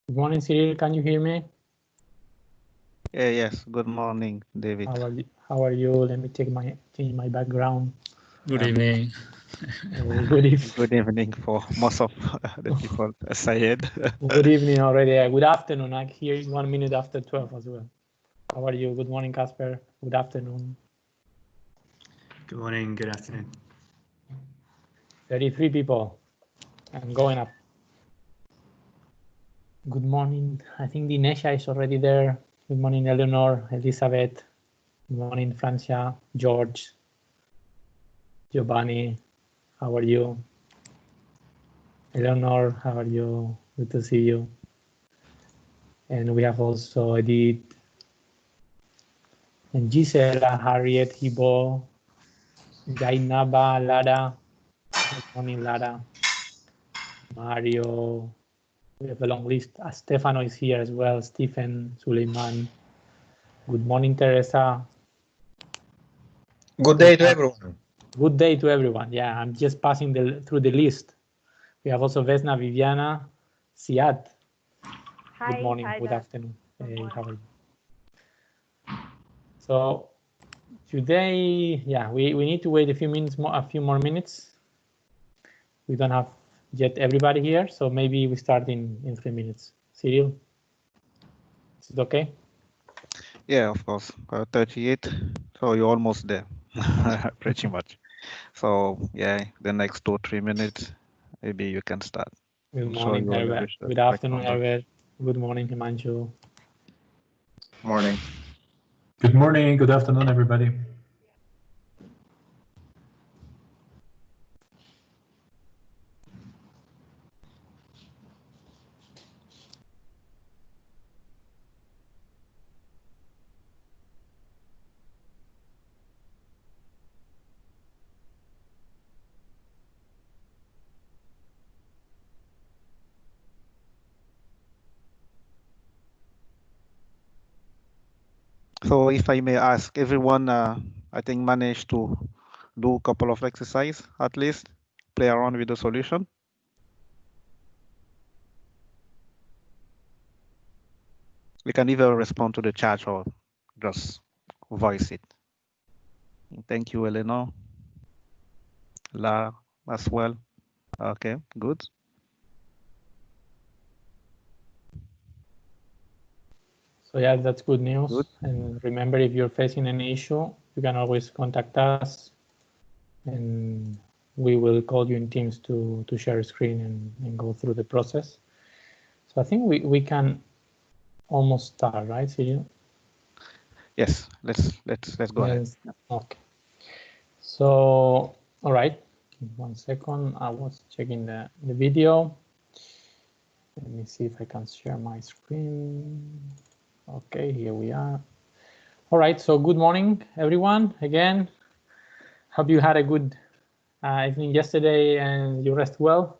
Good morning, Cyril. Can you hear me? Yes. Good morning, David. How are you? Let me change my background. Good evening. Good evening for most of the people. Sayed. Good evening already. Good afternoon. I hear 1 minute after 12 as well. How are you? Good morning, Casper. Good afternoon. Good morning. Good afternoon. 33 people. I'm going up. Good morning. I think Dinesha is already there. Good morning, Eleanor, Elizabeth. Good morning, Francia, George, Giovanni. How are you? Eleanor, how are you? Good to see you. And we have also Edith and Gisela, Harriet, Hibo, Jainaba, Lara. Good morning, Lara. Mario. We have a long list. Stefano is here as well. Stephen, Suleiman. Good morning, Teresa. Good day to everyone. Good day to everyone. Yeah, I'm just passing through the list. We have also Vesna, Viviana, Siad. Hi, good morning, hi good there. afternoon. Good Hey, morning. how are you? So today, yeah, we need to wait a few more minutes. We don't have yet everybody here, so maybe we start in 3 minutes. Cyril, is it okay? Yeah, of course. 38. So you're almost there, pretty much. So yeah, the next 2 or 3 minutes, maybe you can start. Good I'm sure morning, you will Herbert. reach the Good right afternoon, number. Herbert. Good morning, Himanshu. Morning. Good morning, good afternoon, everybody. So if I may ask, everyone, I think managed to do a couple of exercise at least, play around with the solution. You can either respond to the chat or just voice it. Thank you, Eleanor. Lara as well. Okay, good. So yeah, that's good news. Good. And remember, if you're facing any issue, you can always contact us, and we will call you in Teams to share a screen and go through the process. So I think we can almost start, right, Cyril? Yes, let's go ahead. Okay. So all right, 1 second. I was checking the video. Let me see if I can share my screen. Okay, here we are. All right, so good morning, everyone. Again, hope you had a good evening yesterday and you rest well,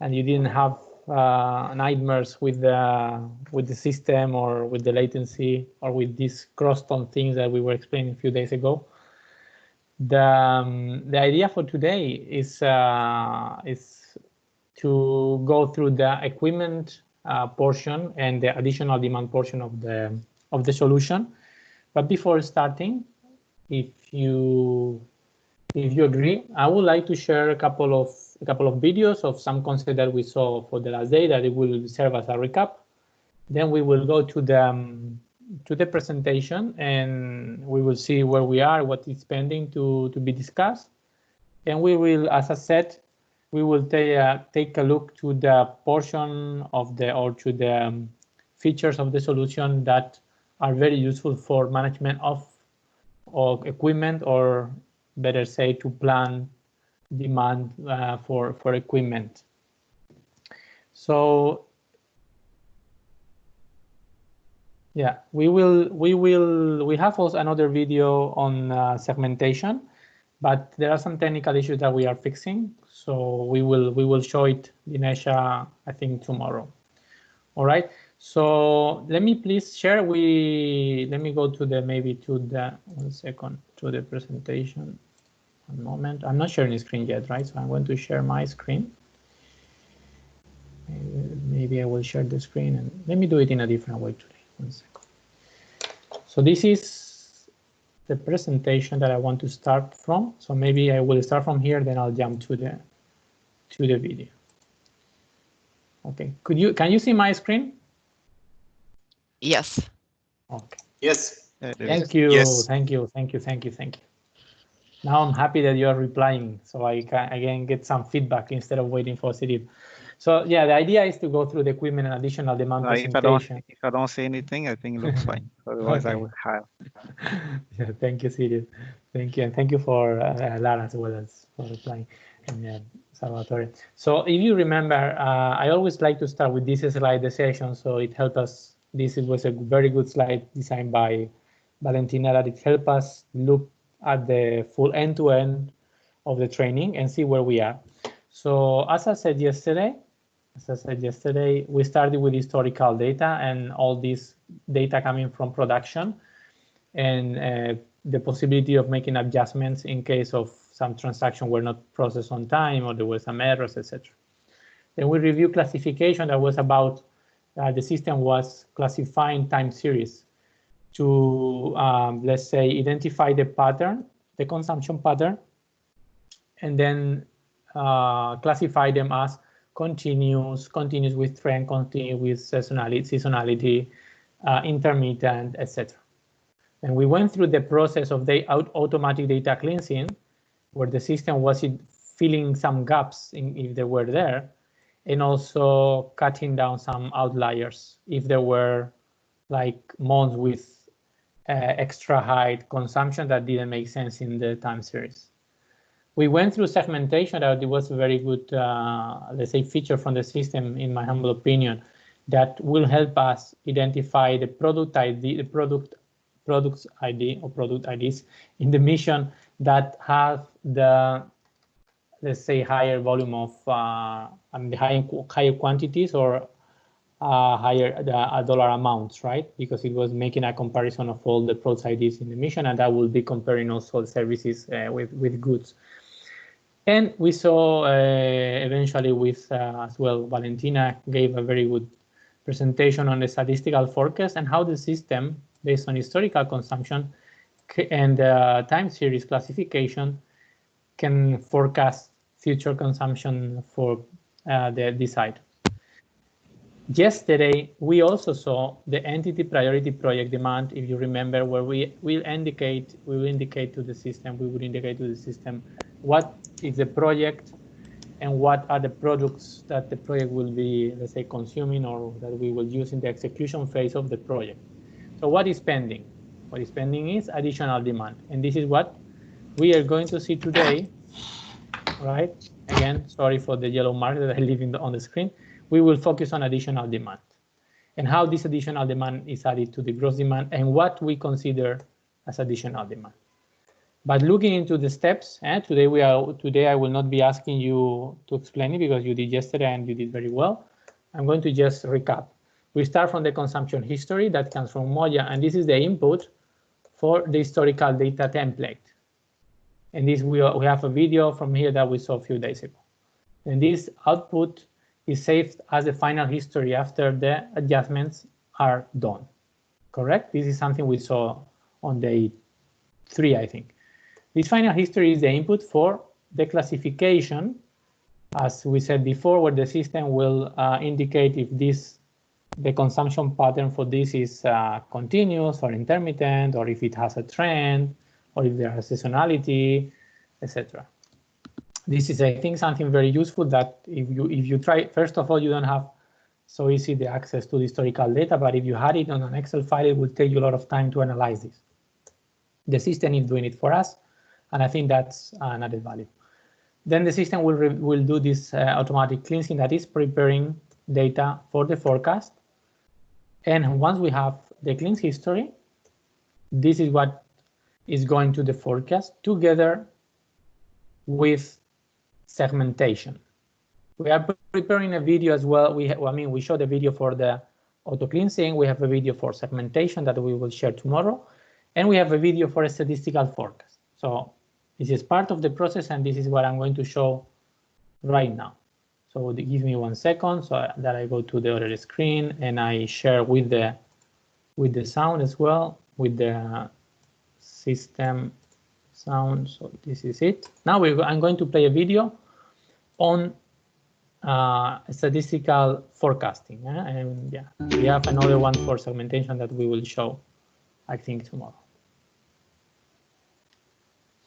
and you didn't have nightmares with the system or with the latency or with these cross-tone things that we were explaining a few days ago. The idea for today is to go through the equipment portion and the additional demand portion of the solution. But before starting, if you agree, I would like to share a couple of videos of some concepts that we saw for the last day that it will serve as a recap. Then we will go to the presentation and we will see where we are, what is pending to be discussed. And we will, as I said, we will take a look to the portion of to the features of the solution that are very useful for management of equipment, or better say, to plan demand for equipment. So yeah, we have also another video on segmentation, but there are some technical issues that we are fixing. So we will show it, Dinesha, I think tomorrow. All right. So let me please share. Let me go to the 1 second to the presentation. One moment. I'm not sharing the screen yet, right? So I'm going to share my screen. Maybe maybe I will share the screen, and let me do it in a different way today. 1 second. So this is the presentation that I want to start from. So maybe I will start from here, then I'll jump to the video. Okay, can you see my screen? Yes. Okay. Yes. Thank you. Yes. Thank you. Now I'm happy that you are replying, so I can again get some feedback instead of waiting for Cyril. So yeah, the idea is to go through the equipment and additional demand presentation. If I don't say anything, I think it looks fine. Otherwise, Okay. I will have. Yeah, thank you, Cyril. Thank you, and thank you for Lara as well as for replying, and Salvatore. So if you remember, I always like to start with this slide, the session, so it helped us. This was a very good slide designed by Valentina, that it helped us look at the full end-to-end of the training and see where we are. So as I said yesterday, we started with historical data and all this data coming from production, and the possibility of making adjustments in case of some transactions were not processed on time or there were some errors, etc. Then we review classification. That was about the system was classifying time series to, let's say, identify the pattern, the consumption pattern, and then classify them as continuous with trend, continuous with seasonality, intermittent, etc. And we went through the process of the automatic data cleansing, where the system was filling some gaps if they were there, and also cutting down some outliers if there were like months with extra high consumption that didn't make sense in the time series. We went through segmentation. That it was a very good, let's say, feature from the system, in my humble opinion, that will help us identify the product ID, the products ID or product IDs in the mission that have the, let's say, higher volume of, the higher quantities or higher dollar amounts, right? Because it was making a comparison of all the product IDs in the mission, and that will be comparing also services with goods. And we saw eventually with as well, Valentina gave a very good presentation on the statistical forecast and how the system, based on historical consumption and time series classification, can forecast future consumption for this item. Yesterday, we also saw the entity priority project demand, if you remember, where we will indicate to the system what is the project and what are the products that the project will be, let's say, consuming or that we will use in the execution phase of the project. So what is pending? What is pending is additional demand. And this is what we are going to see today, right? Again, sorry for the yellow mark that I leave on the screen. We will focus on additional demand and how this additional demand is added to the gross demand and what we consider as additional demand. But looking into the steps, today I will not be asking you to explain it because you did yesterday and you did very well. I'm going to just recap. We start from the consumption history that comes from Moya, and this is the input for the historical data template. And this we have a video from here that we saw a few days ago. And this output is saved as the final history after the adjustments are done. Correct? This is something we saw on day 3, I think. This final history is the input for the classification, as we said before, where the system will indicate if the consumption pattern for this is continuous or intermittent, or if it has a trend, or if there is seasonality, etc. This is, I think, something very useful that if you try, first of all, you don't have so easy the access to the historical data, but if you had it on an Excel file, it will take you a lot of time to analyze this. The system is doing it for us, and I think that's an added value. Then the system will do this automatic cleansing that is preparing data for the forecast. And once we have the cleanse history, this is what is going to the forecast together with segmentation. We are preparing a video as well. We showed a video for the auto cleansing. We have a video for segmentation that we will share tomorrow. And we have a video for a statistical forecast. So this is part of the process, and this is what I'm going to show right now. So give me 1 second so that I go to the other screen and I share with the sound as well, with the system sound. So this is it. Now I'm going to play a video on statistical forecasting. And yeah, we have another one for segmentation that we will show, I think, tomorrow.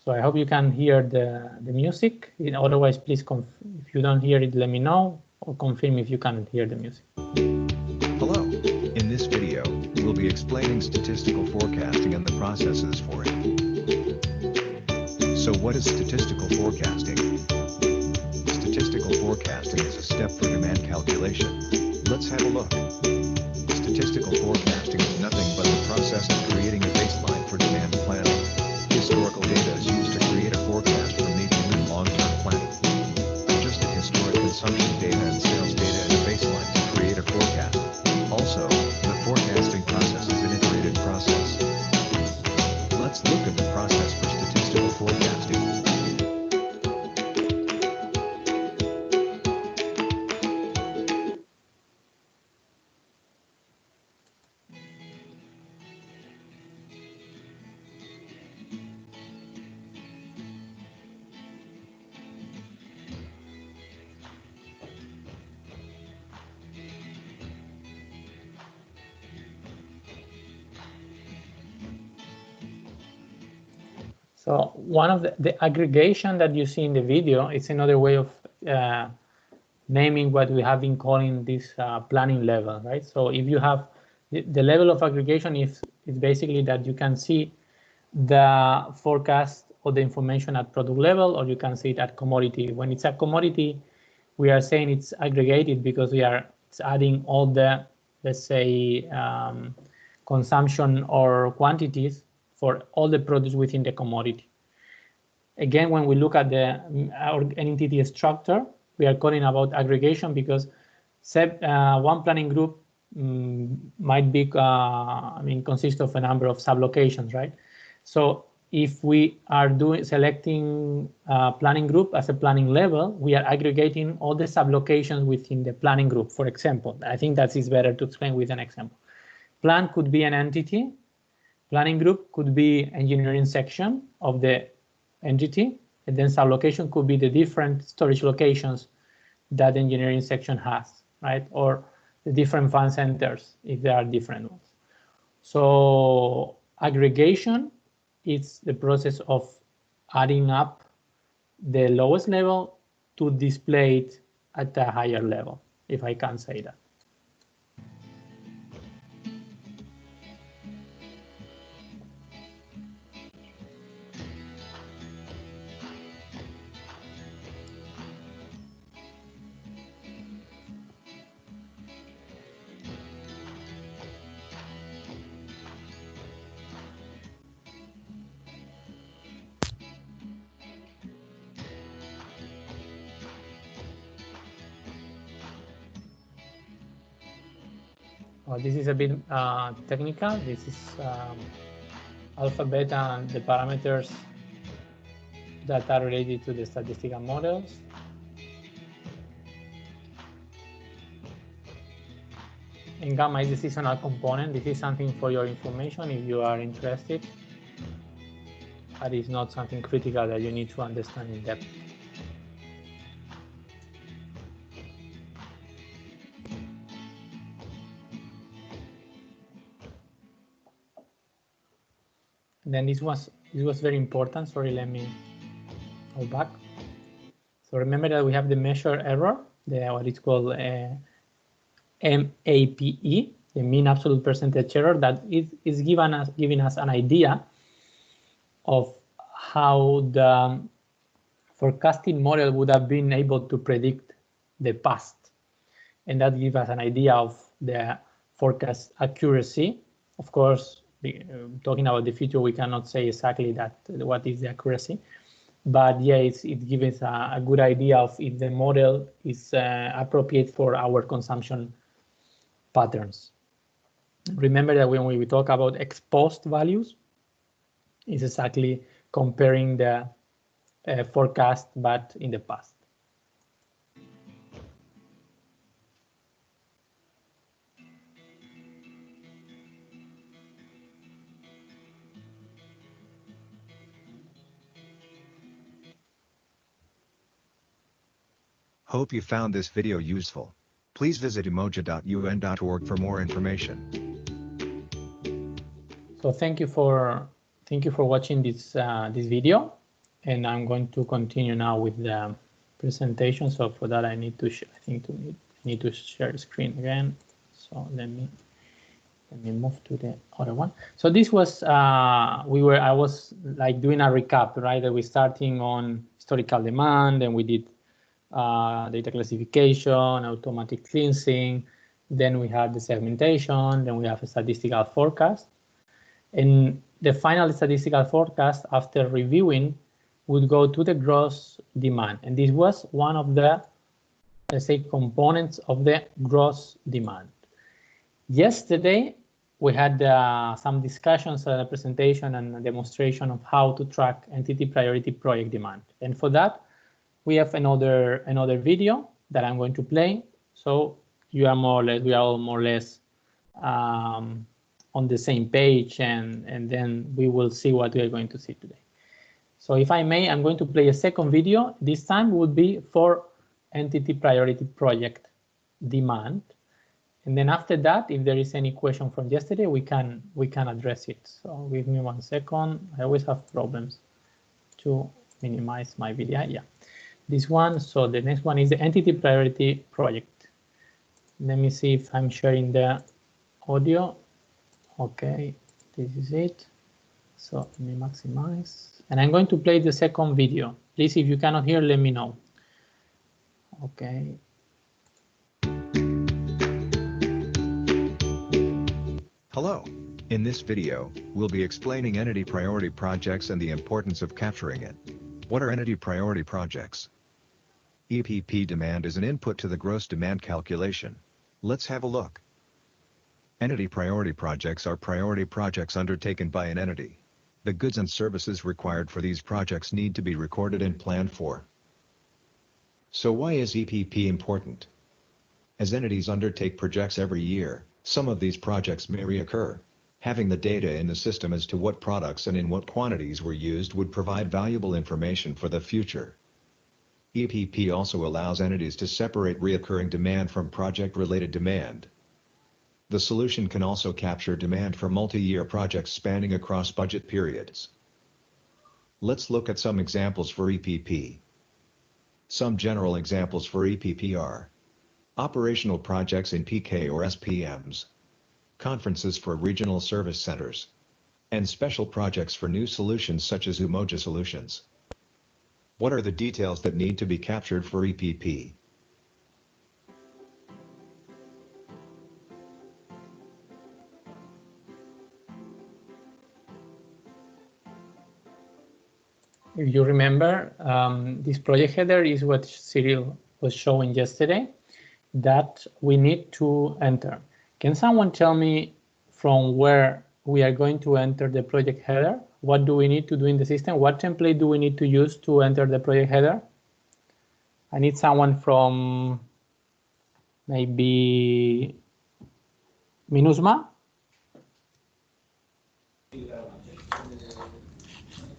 So I hope you can hear the music. Otherwise, please, if you don't hear it, let me know, or confirm if you can hear the music. Hello. In this video, we'll be explaining statistical forecasting and the processes for it. So what is statistical forecasting? Statistical forecasting is a step for demand calculation. Let's have a look. Statistical forecasting is nothing but the process of creating a baseline for demand planning. Historical data is used to create a forecast for medium and long-term planning. Adjusted historic consumption data and sales data as a baseline to create a forecast. Also, the forecasting process is an iterative process. Let's look at the process for statistical forecasting. So one of the aggregation that you see in the video, it's another way of naming what we have been calling this planning level, right? So if you have the level of aggregation is basically that you can see the forecast or the information at product level, or you can see it at commodity. When it's a commodity, we are saying it's aggregated because it's adding all the, let's say, consumption or quantities for all the products within the commodity. Again, when we look at the entity structure, we are calling about aggregation because one planning group might be, consist of a number of sublocations, right? So if we are selecting planning group as a planning level, we are aggregating all the sublocations within the planning group. For example, I think that is better to explain with an example. Plan could be an entity. Planning group could be engineering section of the entity, and then sublocation could be the different storage locations that the engineering section has, right? Or the different fund centers, if there are different ones. So aggregation is the process of adding up the lowest level to display it at a higher level, if I can say that. This is a bit technical. This is alpha, beta, and the parameters that are related to the statistical models. And gamma is the seasonal component. This is something for your information if you are interested. But it's not something critical that you need to understand in depth. And then this was very important. Sorry, let me go back. So remember that we have the measure error, what is called MAPE, the mean absolute percentage error, that is giving us an idea of how the forecasting model would have been able to predict the past. And that gives us an idea of the forecast accuracy. Of course, talking about the future, we cannot say exactly what is the accuracy. But yeah, it gives us a good idea of if the model is appropriate for our consumption patterns. Remember that when we talk about ex post values, it's exactly comparing the forecast but in the past. Hope you found this video useful. Please visit umoja.un.org for more information. So thank you for watching this this video, and I'm going to continue now with the presentation. So for that, I need to need to share the screen again. So let me move to the other one. So this was I was like doing a recap, right? That we're starting on historical demand, and we did data classification, automatic cleansing. Then we had the segmentation. Then we have a statistical forecast. And the final statistical forecast, after reviewing, would go to the gross demand. And this was one of the, let's say, components of the gross demand. Yesterday, we had some discussions, a presentation and a demonstration of how to track entity priority project demand. And for that, we have another video that I'm going to play. So you are we are all more or less on the same page, and then we will see what we are going to see today. So if I may, I'm going to play a second video. This time would be for entity priority project demand. And then after that, if there is any question from yesterday, we can address it. So give me 1 second. I always have problems to minimize my video. Yeah, this one. So the next one is the entity priority project. Let me see if I'm sharing the audio. Okay, this is it. So let me maximize. And I'm going to play the second video. Please, if you cannot hear, let me know. Okay. Hello. In this video, we'll be explaining entity priority projects and the importance of capturing it. What are entity priority projects? EPP demand is an input to the gross demand calculation. Let's have a look. Entity priority projects are priority projects undertaken by an entity. The goods and services required for these projects need to be recorded and planned for. So why is EPP important? As entities undertake projects every year, some of these projects may reoccur. Having the data in the system as to what products and in what quantities were used would provide valuable information for the future. EPP also allows entities to separate reoccurring demand from project-related demand. The solution can also capture demand for multi-year projects spanning across budget periods. Let's look at some examples for EPP. Some general examples for EPP are operational projects in PK or SPMs, conferences for regional service centers, and special projects for new solutions such as Umoja solutions. What are the details that need to be captured for EPP? If you remember, this project header is what Cyril was showing yesterday that we need to enter. Can someone tell me from where we are going to enter the project header? What do we need to do in the system? What template do we need to use to enter the project header? I need someone from maybe MINUSMA.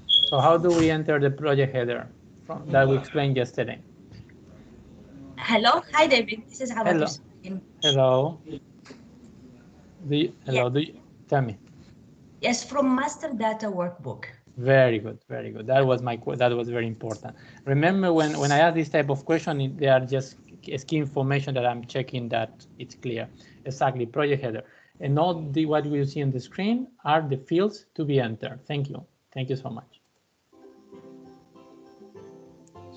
So how do we enter the project header that we explained yesterday? Hello, hi David. This is Hello. Hello. Tell me. Yes, from master data workbook. Very good, very good. That was very important. Remember when I ask this type of question, they are just key information that I'm checking that it's clear. Exactly, project header. And all what you see on the screen are the fields to be entered. Thank you. Thank you so much.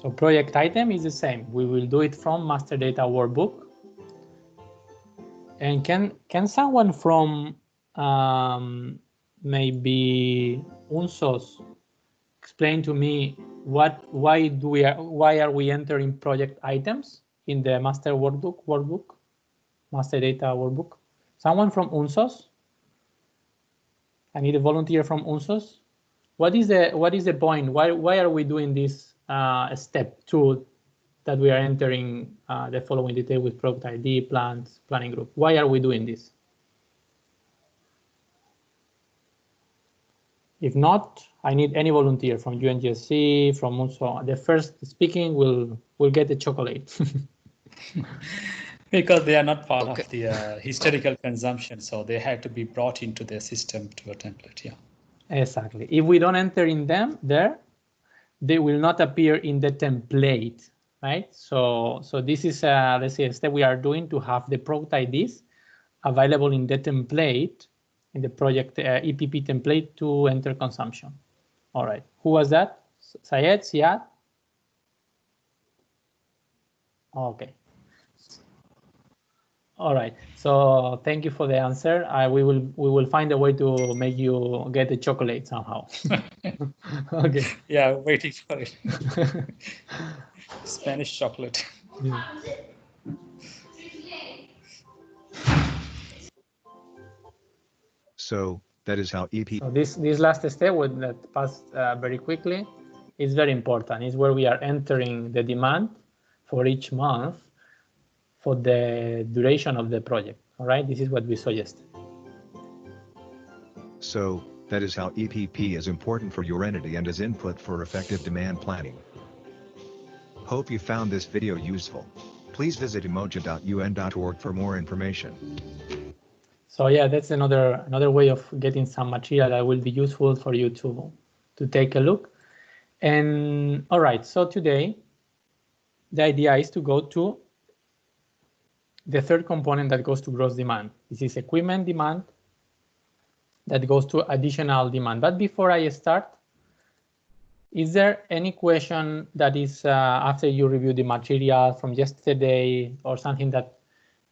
So project item is the same. We will do it from master data workbook. And can someone from maybe UNSOS explain to me why are we entering project items in the master workbook, master data workbook? Someone from UNSOS? I need a volunteer from UNSOS. What is the point? Why are we doing this step 2 that we are entering the following detail with product ID, plans, planning group? Why are we doing this? If not, I need any volunteer from UNGSC, from UNSO. The first speaking will will get the chocolate? Because they are not part of the historical consumption, so they had to be brought into the system to a template. Yeah. Exactly. If we don't enter in them there, they will not appear in the template, right? So this is let's say a step we are doing to have the product IDs available in the template, in the project EPP template to enter consumption. All right. Who was that? Syed, Siad? Okay. All right. So thank you for the answer. We will find a way to make you get the chocolate somehow. Okay. Yeah, waiting for it. Spanish chocolate. Yeah. So, that is how EP. So this last step that passed very quickly is very important. It's where we are entering the demand for each month for the duration of the project. All right. This is what we suggest. So, that is how EPP is important for your entity and as input for effective demand planning. Hope you found this video useful. Please visit emoja.un.org for more information. So yeah, that's another way of getting some material that will be useful for you to take a look. And all right, so today the idea is to go to the third component that goes to gross demand. This is equipment demand that goes to additional demand. But before I start, is there any question that is after you review the material from yesterday or something that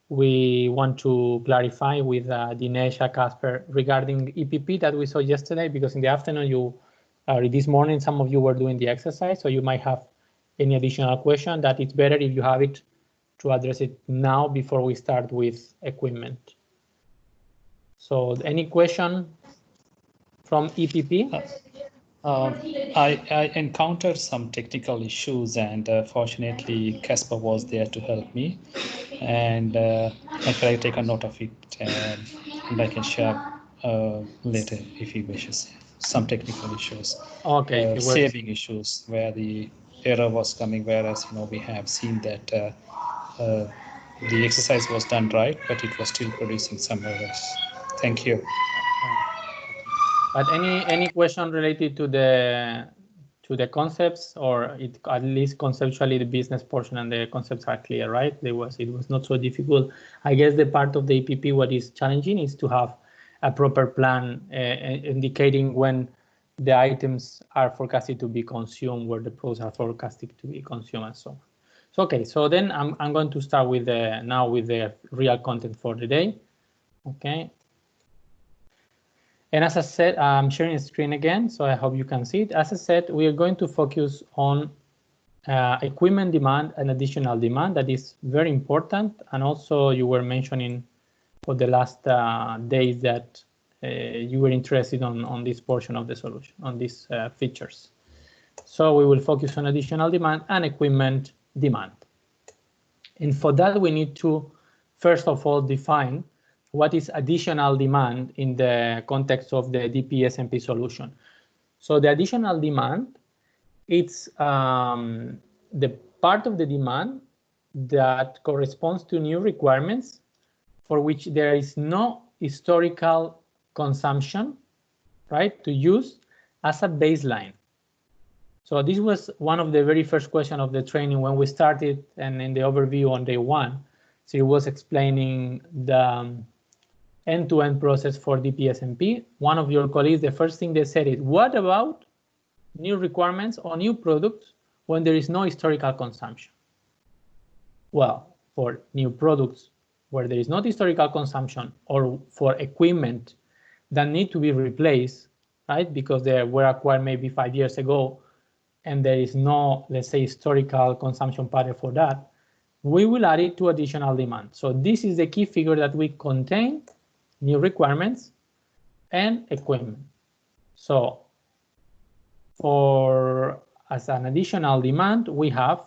we want to clarify with Dinesh, Casper regarding EPP that we saw yesterday? Because in the afternoon, this morning, some of you were doing the exercise, so you might have any additional question that it's better if you have it to address it now before we start with equipment. So any question from EPP? I encountered some technical issues, and fortunately Casper was there to help me, and I can take a note of it, and I can share later if he wishes. Some technical issues, okay, saving issues where the error was coming, whereas we have seen that the exercise was done right, but it was still producing some errors. Thank you. But any question related to the concepts, or at least conceptually the business portion and the concepts are clear, right? It was not so difficult. I guess the part of the EPP what is challenging is to have a proper plan indicating when the items are forecasted to be consumed, where the products are forecasted to be consumed, and so on. So okay, so then I'm going to start with now with the real content for the day. Okay. And as I said, I'm sharing the screen again, so I hope you can see it. As I said, we are going to focus on equipment demand and additional demand. That is very important. And also you were mentioning for the last days that you were interested on this portion of the solution, on these features. So we will focus on additional demand and equipment demand. And for that, we need to, first of all, define what is additional demand in the context of the DP-SMP solution. So the additional demand, it's the part of the demand that corresponds to new requirements for which there is no historical consumption, right, to use as a baseline. So this was one of the very first questions of the training when we started, and in the overview on day one, so it was explaining the end-to-end process for DP-SMP. One of your colleagues, the first thing they said is, what about new requirements or new products when there is no historical consumption? Well, for new products where there is not historical consumption, or for equipment that need to be replaced, right, because they were acquired maybe 5 years ago and there is no, let's say, historical consumption pattern for that, we will add it to additional demand. So this is the key figure that we contain new requirements and equipment. So as an additional demand, we have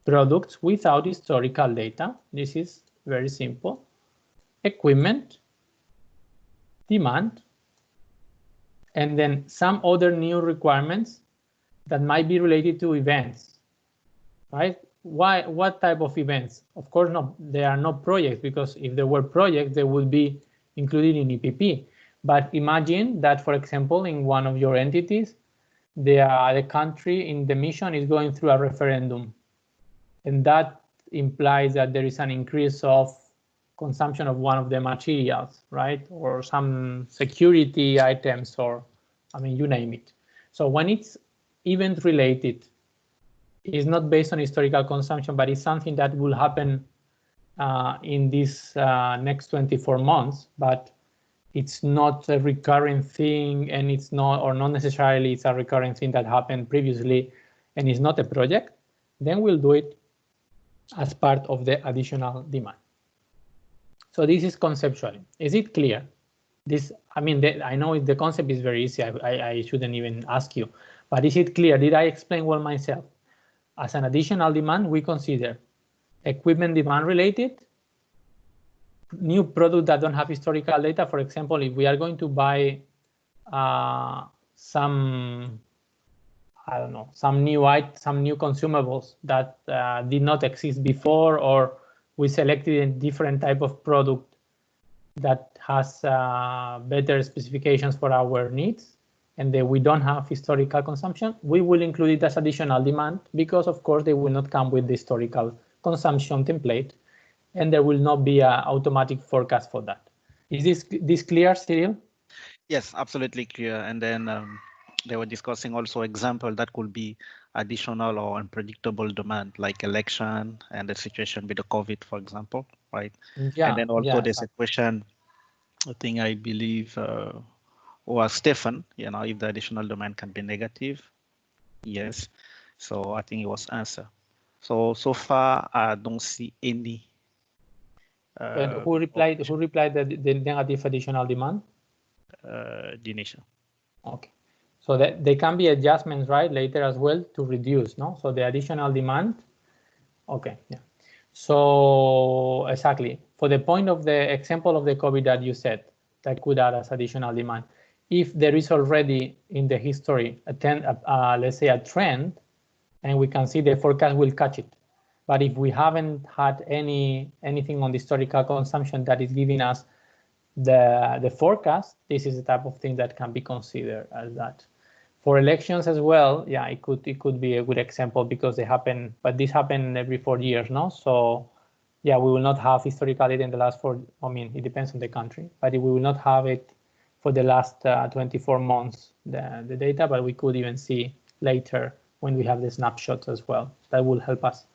products without historical data. This is very simple. Equipment, demand, and then some other new requirements that might be related to events, right? what type of events? Of course, no, there are no projects, because if there were projects, they would be included in EPP. But imagine that, for example, in one of your entities, the country in the mission is going through a referendum, and that implies that there is an increase of consumption of one of the materials, right? Or some security items, or, I mean, you name it. So when it's event related, it's not based on historical consumption, but it's something that will happen in this next 24 months, but it's not a recurring thing, and it's not, or not necessarily it's a recurring thing that happened previously, and it's not a project, then we'll do it as part of the additional demand. So this is conceptually. Is it clear? This, I mean, I know the concept is very easy. I shouldn't even ask you, but is it clear? Did I explain well myself? As an additional demand, we consider equipment demand related, new products that don't have historical data. For example, if we are going to buy some, I don't know, some new consumables that did not exist before, or we selected a different type of product that has better specifications for our needs, and we don't have historical consumption, we will include it as additional demand, because of course they will not come with the historical consumption template, and there will not be an automatic forecast for that. Is this clear, Cyril? Yes, absolutely clear. And then they were discussing also example that could be additional or unpredictable demand, like election and the situation with the COVID, for example, right? Yeah. And then also yeah, there's a question, I believe, was Stefan, if the additional demand can be negative. Yes. So I think it was answer. So far, I don't see any. And who replied the negative additional demand? Dinisha. Okay. So that there can be adjustments, right, later as well to reduce, no? So the additional demand. Okay, yeah. So exactly, for the point of the example of the COVID that you said, that could add as additional demand. If there is already in the history let's say a trend, and we can see the forecast will catch it. But if we haven't had anything on the historical consumption that is giving us the forecast, this is the type of thing that can be considered as that. For elections as well, yeah, it could be a good example, because they happen, but this happened every 4 years, no? So yeah, we will not have historical data in the last I mean, it depends on the country, but we will not have it for the last 24 months, the data, but we could even see later when we have the snapshots as well. That will help us.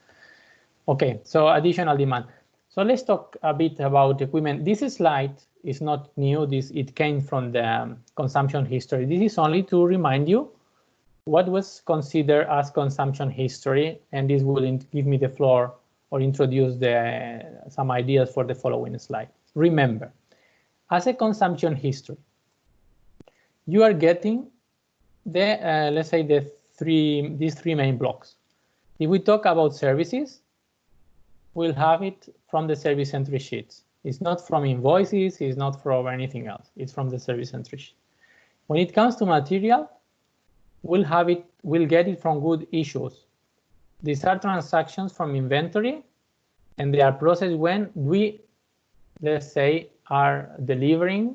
Okay, so additional demand. So let's talk a bit about equipment. This slide is not new. It came from the consumption history. This is only to remind you what was considered as consumption history, and this will give me the floor or introduce some ideas for the following slide. Remember, as a consumption history, you are getting let's say these three main blocks. If we talk about services, we'll have it from the service entry sheets. It's not from invoices, it's not from anything else. It's from the service entry sheet. When it comes to material, we'll get it from good issues. These are transactions from inventory, and they are processed when we, let's say, are delivering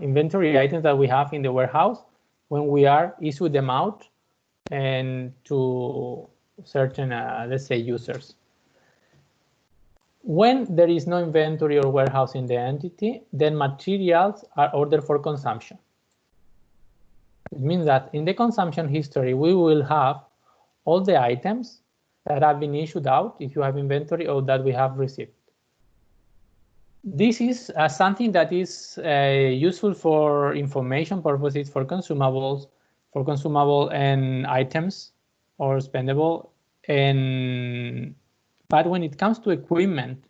inventory items that we have in the warehouse, when we are issuing them out and to certain, let's say, users. When there is no inventory or warehouse in the entity, then materials are ordered for consumption. It means that in the consumption history, we will have all the items that have been issued out, if you have inventory, or that we have received. This is something that is useful for information purposes, for consumables, for consumable and items or spendable. But when it comes to equipment,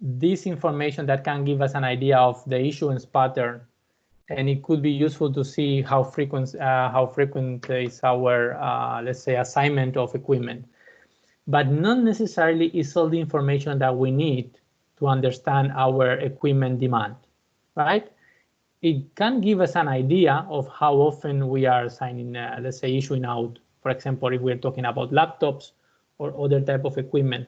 this information that can give us an idea of the issuance pattern, and it could be useful to see how frequent is our, let's say, assignment of equipment. But not necessarily is all the information that we need to understand our equipment demand, right? It can give us an idea of how often we are assigning, let's say, issuing out. For example, if we're talking about laptops or other type of equipment.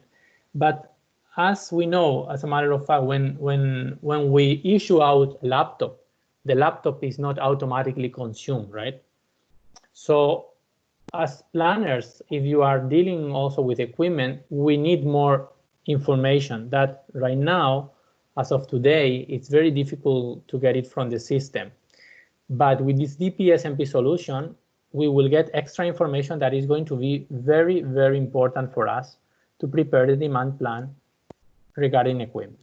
But as we know, as a matter of fact, when we issue out a laptop, the laptop is not automatically consumed, right? So as planners, if you are dealing also with equipment, we need more information that right now, as of today, it's very difficult to get it from the system. But with this DPSMP solution, we will get extra information that is going to be very, very important for us to prepare the demand plan regarding equipment.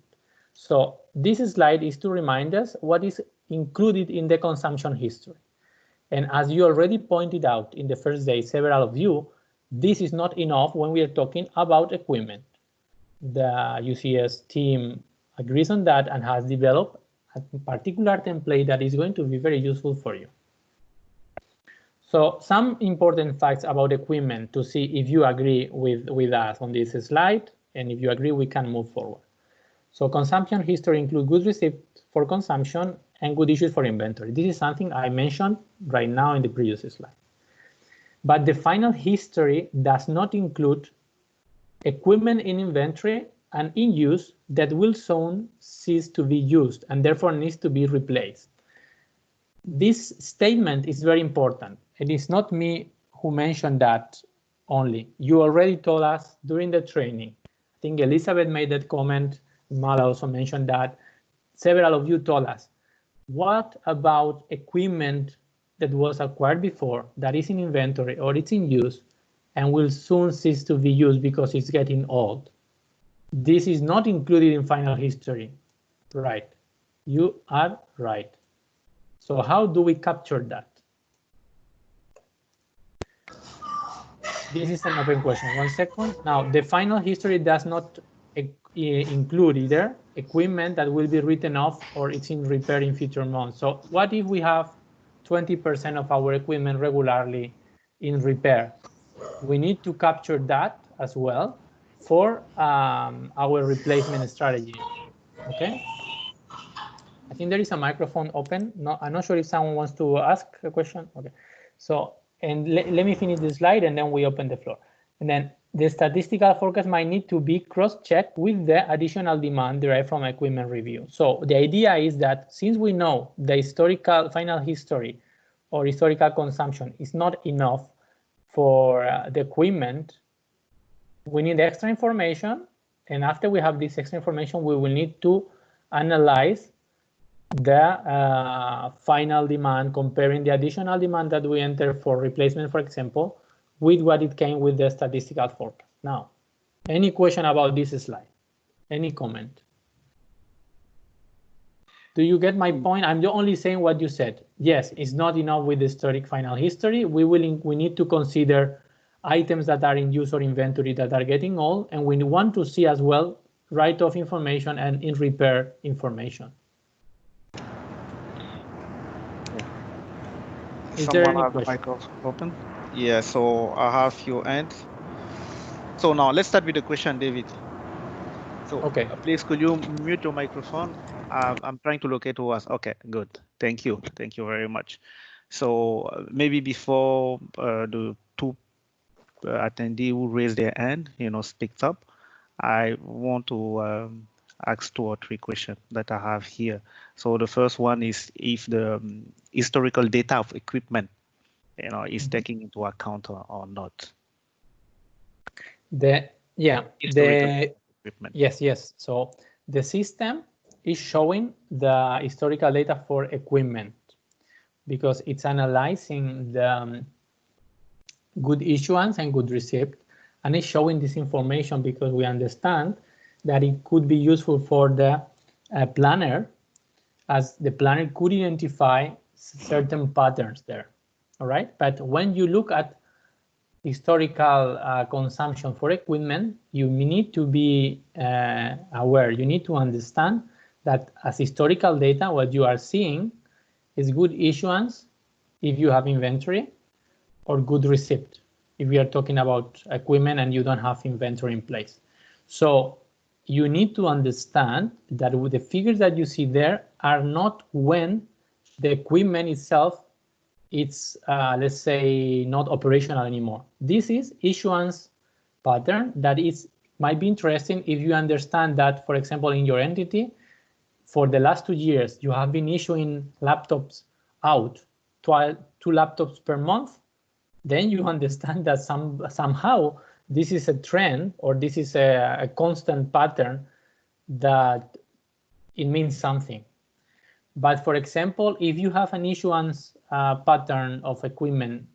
So this slide is to remind us what is included in the consumption history. And as you already pointed out in the first day, several of you, this is not enough when we are talking about equipment. The UCS team agrees on that and has developed a particular template that is going to be very useful for you. So some important facts about equipment to see if you agree with us on this slide, and if you agree, we can move forward. So consumption history includes good receipts for consumption and good issues for inventory. This is something I mentioned right now in the previous slide. But the final history does not include equipment in inventory and in use that will soon cease to be used and therefore needs to be replaced. This statement is very important. It is not me who mentioned that only. You already told us during the training. I think Elizabeth made that comment. Mala also mentioned that. Several of you told us, what about equipment that was acquired before that is in inventory or it's in use and will soon cease to be used because it's getting old? This is not included in final history. Right. You are right. So how do we capture that? This is an open question. 1 second. Now, the final history does not include either equipment that will be written off or it's in repair in future months. So what if we have 20% of our equipment regularly in repair? We need to capture that as well for our replacement strategy. Okay. I think there is a microphone open. No, I'm not sure if someone wants to ask a question. Okay. So, and let me finish this slide and then we open the floor. And then the statistical forecast might need to be cross-checked with the additional demand derived from equipment review. So the idea is that since we know the historical final history or historical consumption is not enough for the equipment, we need extra information. And after we have this extra information, we will need to analyze the final demand, comparing the additional demand that we enter for replacement, for example, with what it came with the statistical forecast. Now, any question about this slide? Any comment? Do you get my point? I'm only saying what you said. Yes, it's not enough with the historic final history. We need to consider items that are in use or inventory that are getting old, and we want to see as well write-off information and in repair information. Is there any question? Open? Yeah, so I have your end. So now let's start with the question, David. So okay, please could you mute your microphone? I'm trying to locate who was. Okay, good. Thank you very much. So maybe before the two attendees who raised their hand, speaks up, I want to ask 2 or 3 questions that I have here. So the first one is if the historical data of equipment, is taking into account or not. Yes. So the system is showing the historical data for equipment because it's analyzing the good issuance and good receipt, and it's showing this information because we understand that it could be useful for the planner, as the planner could identify certain patterns there. All right, but when you look at historical consumption for equipment, you need to be aware. You need to understand that as historical data, what you are seeing is good issuance if you have inventory, or good receipt if we are talking about equipment and you don't have inventory in place. So you need to understand that with the figures that you see there are not when the equipment itself it's let's say not operational anymore. This is issuance pattern that might be interesting if you understand that, for example, in your entity, for the last 2 years, you have been issuing laptops out, 2 laptops per month. Then you understand that somehow this is a trend, or this is a constant pattern, that it means something. But for example, if you have an issuance pattern of equipment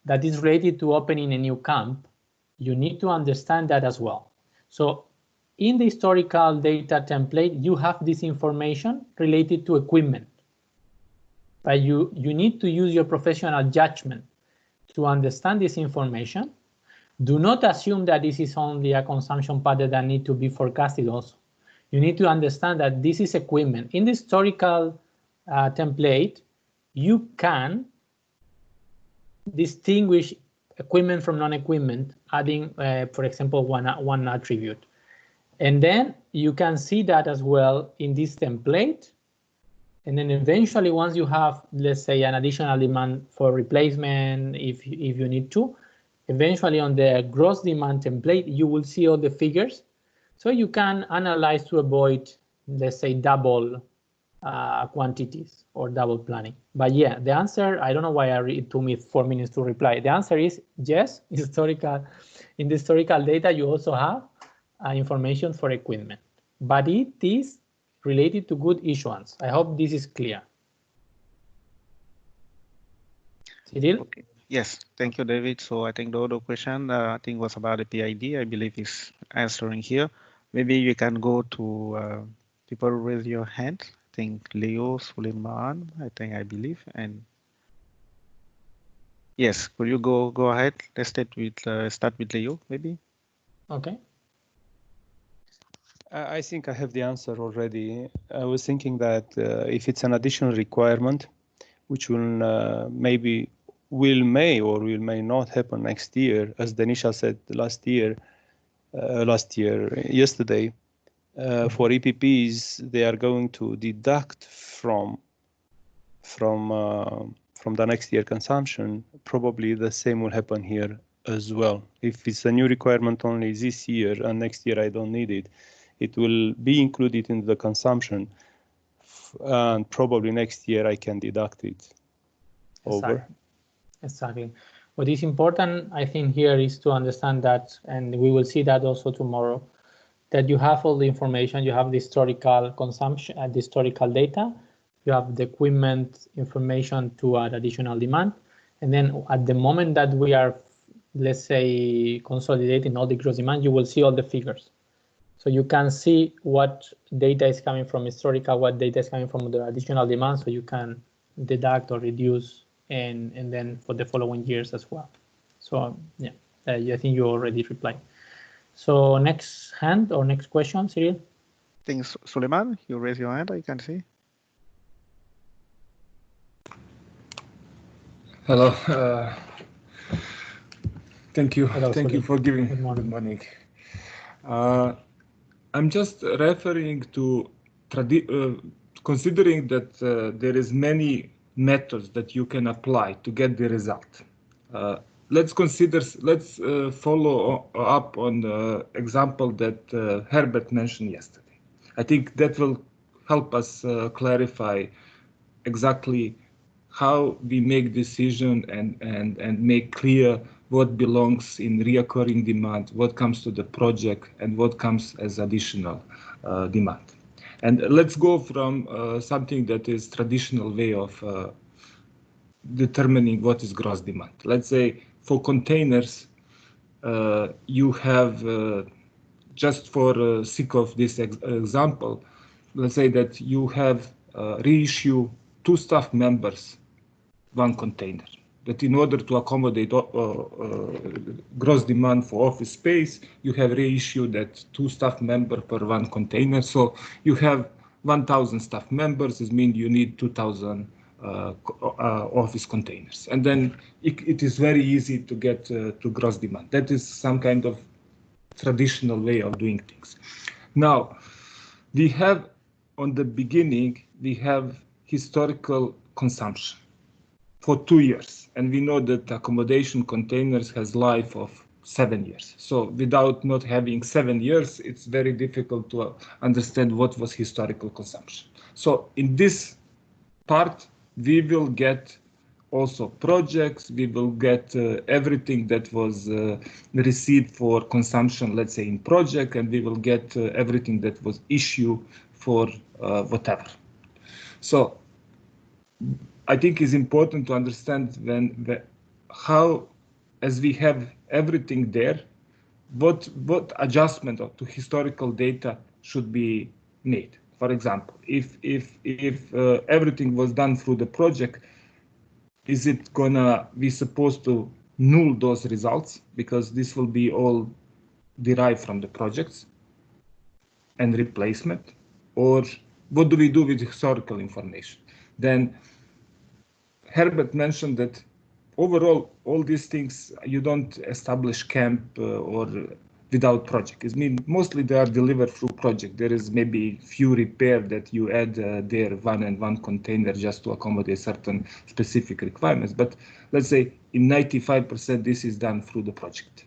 that is related to opening a new camp, you need to understand that as well. So in the historical data template, you have this information related to equipment, but you need to use your professional judgment to understand this information. Do not assume that this is only a consumption pattern that need to be forecasted also. You need to understand that this is equipment. In the historical template, you can distinguish equipment from non-equipment, adding, for example, one attribute. And then you can see that as well in this template. And then eventually, once you have, let's say, an additional demand for replacement, if you need to, eventually on the gross demand template, you will see all the figures. So you can analyze to avoid, let's say, double quantities or double planning. But yeah, the answer, I don't know why it took me 4 minutes to reply. The answer is yes. In the historical data, you also have information for equipment, but it is related to good issuance. I hope this is clear. Cyril? Okay. Yes, thank you, David. So I think the other question, I think was about the PID. I believe is answering here. Maybe you can go to people raise your hand. I think Leo, Suleiman, I believe, and yes, could you go ahead? Let's start with Leo, maybe. Okay. I think I have the answer already. I was thinking that if it's an additional requirement, which will may or will may not happen next year, as Denisha said yesterday, for EPPs, they are going to deduct from the next year consumption. Probably the same will happen here as well. If it's a new requirement only this year and next year I don't need it, it will be included in the consumption, and probably next year I can deduct it over. Exactly. What is important, I think, here is to understand that, and we will see that also tomorrow, that you have all the information. You have the historical consumption and the historical data. You have the equipment information to add additional demand. And then at the moment that we are, let's say, consolidating all the gross demand, you will see all the figures. So you can see what data is coming from historical, what data is coming from the additional demand, so you can deduct or reduce, and then for the following years as well. So yeah, I think you already replied. So next hand or next question, Cyril? I think Suleiman, you raise your hand, I can see. Hello. Thank you. Hello, Thank you for giving. Good morning. I'm just referring to considering that there is many methods that you can apply to get the result. Let's follow up on the example that Herbert mentioned yesterday. I think that will help us clarify exactly how we make decision and make clear what belongs in reoccurring demand, what comes to the project, and what comes as additional demand. And let's go from something that is traditional way of determining what is gross demand. Let's say for containers, you have, just for sake of this example, let's say that you have reissue 2 staff members, 1 container. That in order to accommodate gross demand for office space, you have reissued that 2 staff members per 1 container. So you have 1,000 staff members. This means you need 2,000 office containers. And then it is very easy to get to gross demand. That is some kind of traditional way of doing things. Now, we have on the beginning, we have historical consumption for 2 years. And we know that accommodation containers has life of 7 years. So without not having 7 years, it's very difficult to understand what was historical consumption. So in this part, we will get also projects, we will get everything that was received for consumption, let's say in project, and we will get everything that was issued for whatever. So I think it's important to understand how, as we have everything there, what adjustment to historical data should be made. For example, if everything was done through the project, is it gonna be supposed to null those results because this will be all derived from the projects and replacement, or what do we do with historical information? Then Herbert mentioned that overall, all these things, you don't establish camp or without project. It means mostly they are delivered through project. There is maybe few repair that you add there, one container just to accommodate certain specific requirements. But let's say in 95%, this is done through the project.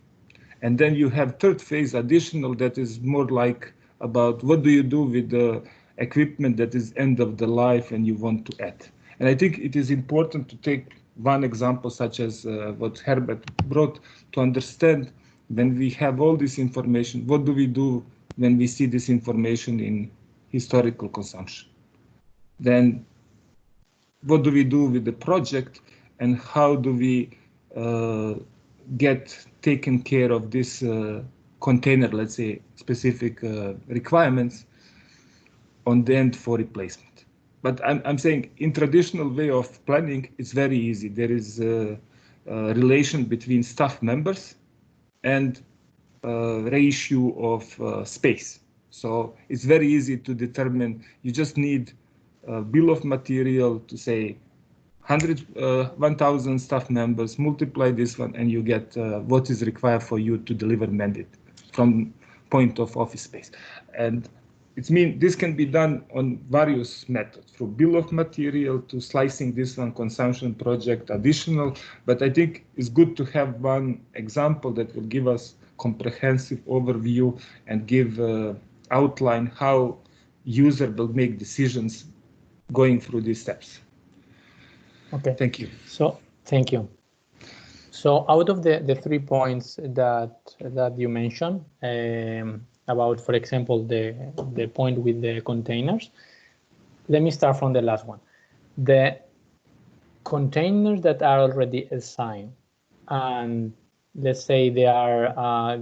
And then you have third phase additional that is more like about what do you do with the equipment that is end of the life and you want to add. And I think it is important to take one example such as what Herbert brought to understand when we have all this information, what do we do when we see this information in historical consumption? Then what do we do with the project and how do we get taken care of this container, let's say, specific requirements on the end for replacement? But I'm saying in traditional way of planning, it's very easy. There is a relation between staff members and ratio of space. So it's very easy to determine. You just need a bill of material to say 1,000 staff members, multiply this one, and you get what is required for you to deliver mandate from point of office space. And it means this can be done on various methods, from bill of material to slicing this one, consumption project, additional. But I think it's good to have one example that will give us comprehensive overview and give outline how user will make decisions going through these steps. Okay. Thank you. So thank you. So out of the 3 points that you mentioned, about, for example, the point with the containers. Let me start from the last one. The containers that are already assigned, and let's say they are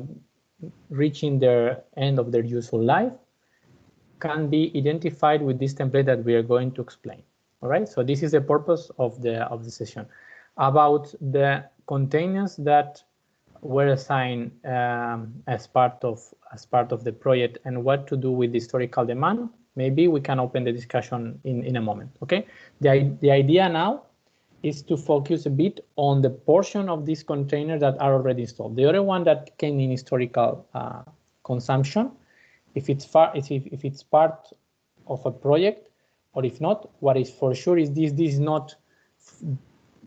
reaching their end of their useful life, can be identified with this template that we are going to explain. All right. So this is the purpose of the session. About the containers that were assigned as part of the project and what to do with the historical demand, maybe we can open the discussion in a moment. Okay. The idea now is to focus a bit on the portion of these containers that are already installed. The other one that came in historical consumption, if it's part of a project, or if not, what is for sure is this is not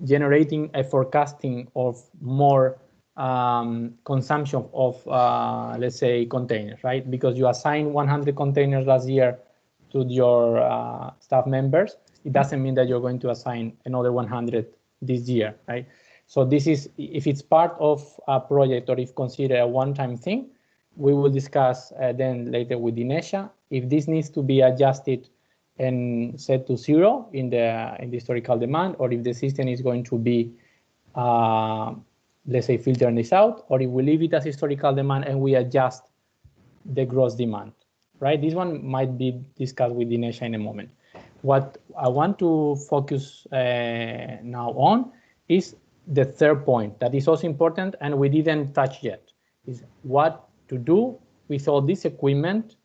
generating a forecasting of more consumption of, let's say, containers, right? Because you assigned 100 containers last year to your staff members, it doesn't mean that you're going to assign another 100 this year, right? So this is, if it's part of a project or if considered a one-time thing, we will discuss then later with Dinesha if this needs to be adjusted and set to 0 in the historical demand, or if the system is going to be let's say filtering this out, or if we leave it as historical demand and we adjust the gross demand, right? This one might be discussed with Dinesha in a moment. What I want to focus now on is the third point that is also important and we didn't touch yet, is what to do with all this equipment.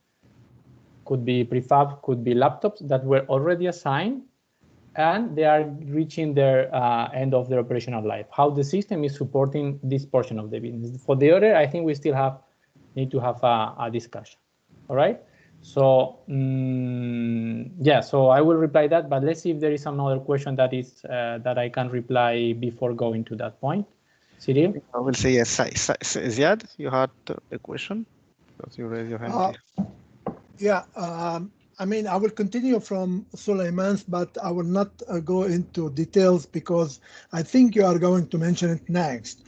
Could be prefab, could be laptops that were already assigned and they are reaching their end of their operational life. How the system is supporting this portion of the business. For the other, I think we still need to have a discussion. All right. So yeah, so I will reply that, but let's see if there is another question that is that I can reply before going to that point. Cyril? I will say yes. Ziad, you had a question? Because you raised your hand. Yeah, I mean, I will continue from Sulaiman's, but I will not go into details because I think you are going to mention it next.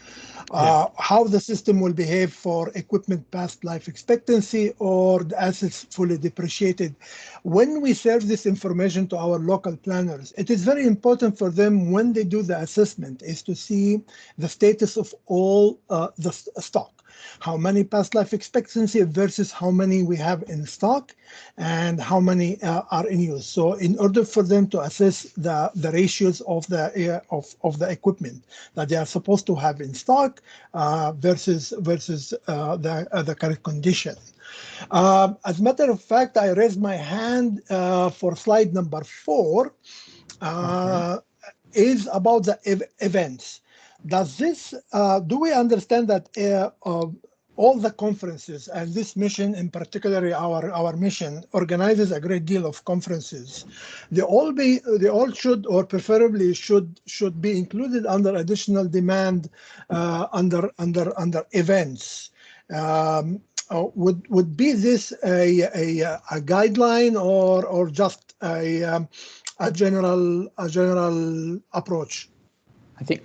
How the system will behave for equipment past life expectancy or the assets fully depreciated. When we serve this information to our local planners, it is very important for them when they do the assessment is to see the status of all the stock. How many past life expectancy versus how many we have in stock and how many are in use. So in order for them to assess the ratios of the equipment that they are supposed to have in stock versus the current condition. As a matter of fact, I raised my hand for slide number 4 is about the events. Does this, do we understand that all the conferences and this mission in particular, our mission organizes a great deal of conferences. They all should or preferably should be included under additional demand under events. Would be this a guideline or just a general approach?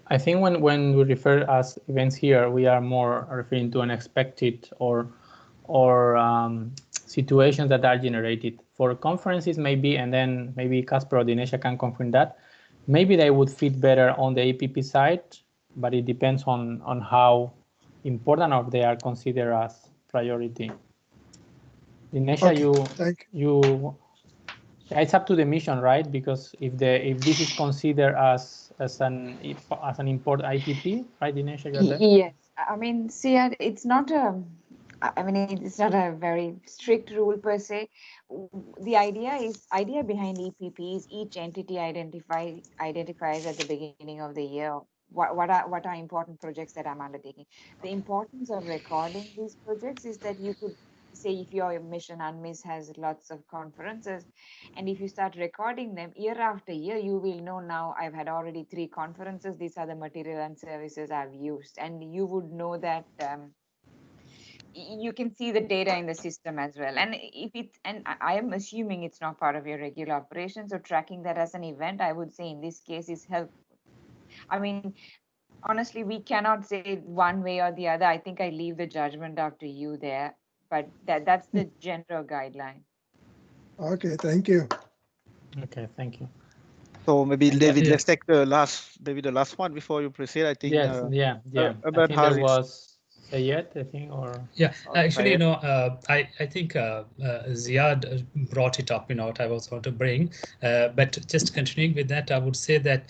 I think when we refer as events here, we are more referring to unexpected or situations that are generated. For conferences, maybe, and then maybe Casper or Dinesha can confirm that. Maybe they would fit better on the APP side, but it depends on how important or they are considered as priority. Dinesha, okay, it's up to the mission, right? Because if this is considered as an important IPP, right, Dinesha? Yes, I mean, see, it's not a. I mean, it's not a very strict rule per se. The idea behind EPP is each entity identifies at the beginning of the year what are important projects that I'm undertaking. The importance of recording these projects is that you could say if your mission UNMISS has lots of conferences, and if you start recording them year after year, you will know now I've had already 3 conferences. These are the material and services I've used, and you would know that. You can see the data in the system as well. And I am assuming it's not part of your regular operations, so tracking that as an event, I would say in this case is helpful. I mean, honestly, we cannot say one way or the other. I think I leave the judgment up to you there, but that's the general guideline. Okay, thank you. Okay, thank you. So maybe David, let's take the last one before you proceed. I think. Yes, yeah. About I think there was Sayed, I think, or actually, I think Ziad brought it up, what I was going to bring. But just continuing with that, I would say that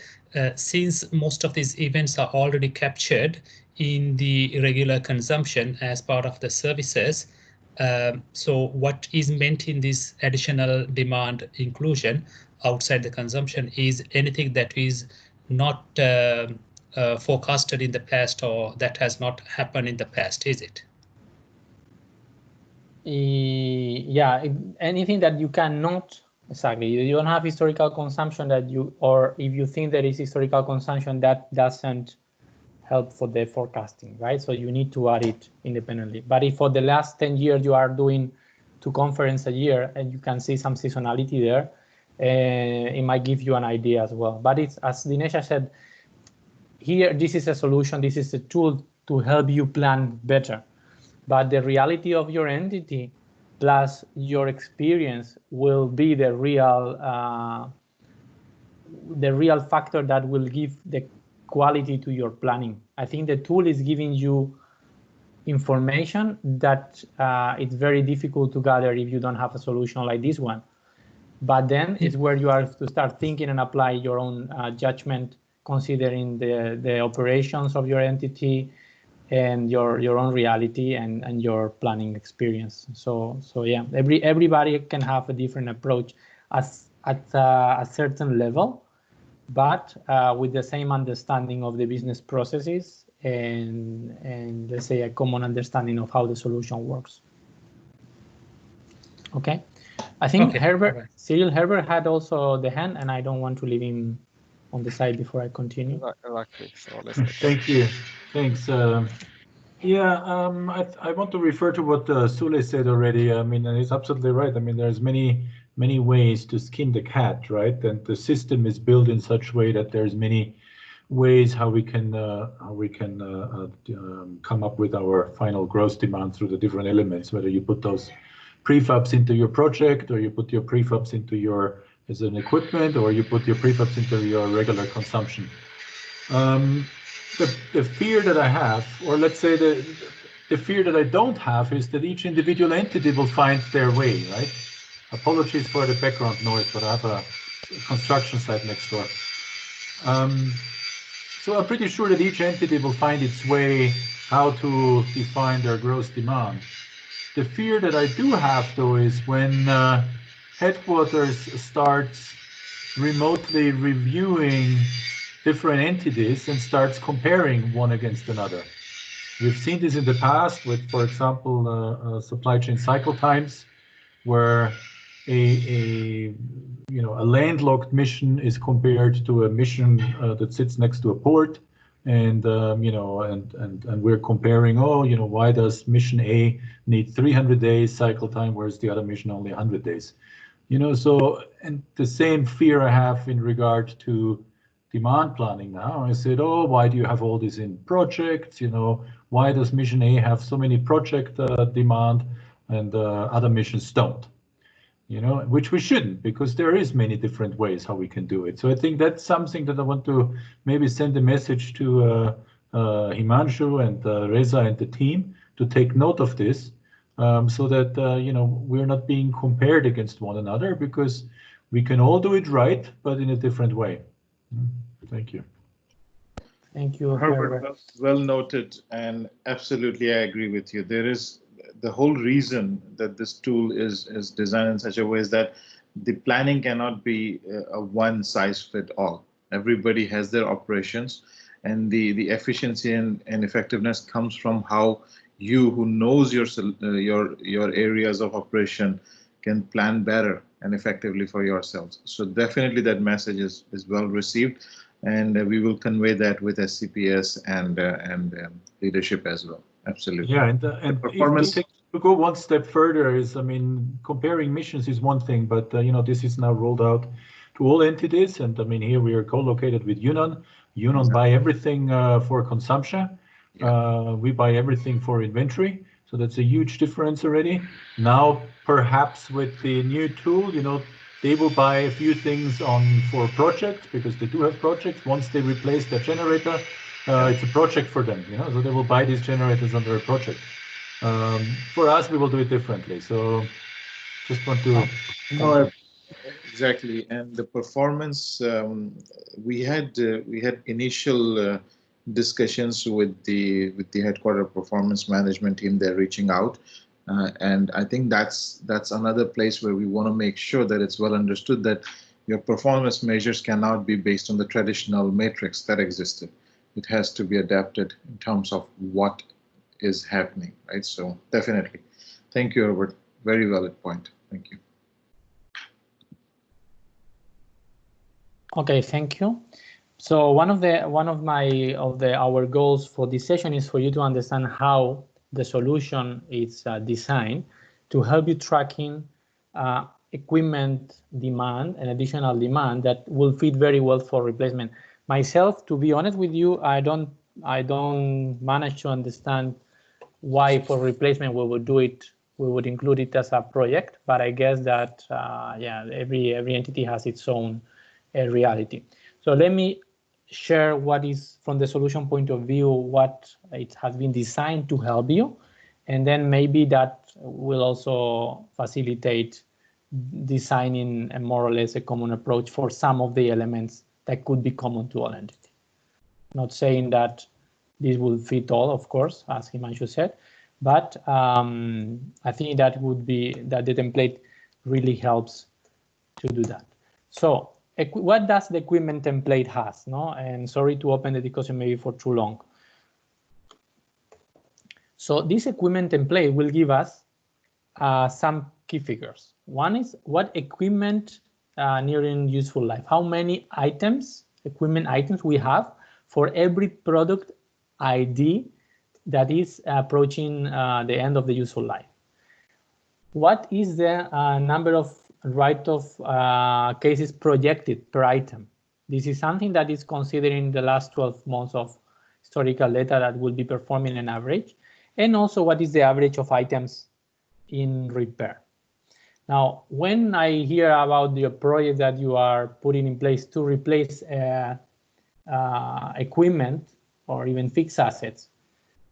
since most of these events are already captured in the regular consumption as part of the services, so what is meant in this additional demand inclusion outside the consumption is anything that is not forecasted in the past or that has not happened in the past, is it? Yeah, anything that you cannot, exactly, you don't have historical consumption that or if you think there is historical consumption, that doesn't help for the forecasting, right? So you need to add it independently. But if for the last 10 years you are doing 2 conferences a year and you can see some seasonality there, it might give you an idea as well. But it's, as Dinesha said, here, this is a solution, this is a tool to help you plan better. But the reality of your entity plus your experience will be the real factor that will give the quality to your planning. I think the tool is giving you information that it's very difficult to gather if you don't have a solution like this one. But then it's where you are to start thinking and apply your own judgment, considering the operations of your entity and your own reality and your planning experience. So yeah, everybody can have a different approach at a certain level, but with the same understanding of the business processes and let's say a common understanding of how the solution works. Okay, I think Herbert, Cyril Herbert had also the hand, and I don't want to leave him on the side before I continue. Exactly. So let's Thank you. Thanks. I want to refer to what Sule said already. I mean, and he's absolutely right. I mean, there's many ways to skin the cat, right? And the system is built in such a way that there's many ways how we can come up with our final gross demand through the different elements, whether you put those prefabs into your project, or you put your prefabs into your as an equipment, or you put your prefabs into your regular consumption. The fear that I have, or let's say the fear that I don't have, is that each individual entity will find their way, right? Apologies for the background noise, but I have a construction site next door. So I'm pretty sure that each entity will find its way how to define their gross demand. The fear that I do have, though, is when headquarters starts remotely reviewing different entities and starts comparing one against another. We've seen this in the past with, for example, supply chain cycle times, where a landlocked mission is compared to a mission that sits next to a port, and and we're comparing. Why does mission A need 300 days cycle time, whereas the other mission only 100 days? So, and the same fear I have in regard to demand planning now. I said, why do you have all this in projects? Why does mission A have so many project demand and other missions don't? Which we shouldn't, because there is many different ways how we can do it. So I think that's something that I want to maybe send a message to Himanshu and Reza and the team to take note of this, so that we're not being compared against one another, because we can all do it right, but in a different way. Thank you. Thank you, Herbert. Well noted, and absolutely I agree with you. There is the whole reason that this tool is designed in such a way is that the planning cannot be a one size fit all. Everybody has their operations, and the efficiency and effectiveness comes from how you, who knows your areas of operation, can plan better and effectively for yourselves. So definitely that message is well received, and we will convey that with SCPS and leadership as well. Absolutely. Yeah, and performance. To go one step further is, comparing missions is one thing, but this is now rolled out to all entities, and here we are co-located with Yunnan. Yunnan buy everything for consumption. We buy everything for inventory. So that's a huge difference already. Now, perhaps with the new tool, they will buy a few things for projects, because they do have projects. Once they replace their generator, it's a project for them, so they will buy these generators under a project. For us, we will do it differently. So just want to... No, exactly. And the performance, we had initial discussions with the headquarter performance management team. They're reaching out, and I think that's another place where we want to make sure that it's well understood that your performance measures cannot be based on the traditional matrix that existed. It has to be adapted in terms of what is happening, right? So definitely. Thank you, Robert. Very valid point. Thank you. Okay, thank you. So one of our goals for this session is for you to understand how the solution is designed to help you tracking equipment demand and additional demand that will fit very well for replacement. Myself, to be honest with you, I don't manage to understand why for replacement we would include it as a project, but I guess that every entity has its own reality. So let me share what is, from the solution point of view, what it has been designed to help you, and then maybe that will also facilitate designing a more or less a common approach for some of the elements that could be common to all entities. Not saying that this will fit all, of course, as Himanshu said, but I think that the template really helps to do that. So what does the equipment template has? And sorry to open the discussion maybe for too long. So this equipment template will give us some key figures. One is what equipment nearing useful life, how many items equipment items we have for every product ID that is approaching the end of the useful life. What is the number of write-off cases projected per item? This is something that is considering the last 12 months of historical data that will be performing an average, and also what is the average of items in repair. Now, when I hear about the project that you are putting in place to replace equipment or even fixed assets,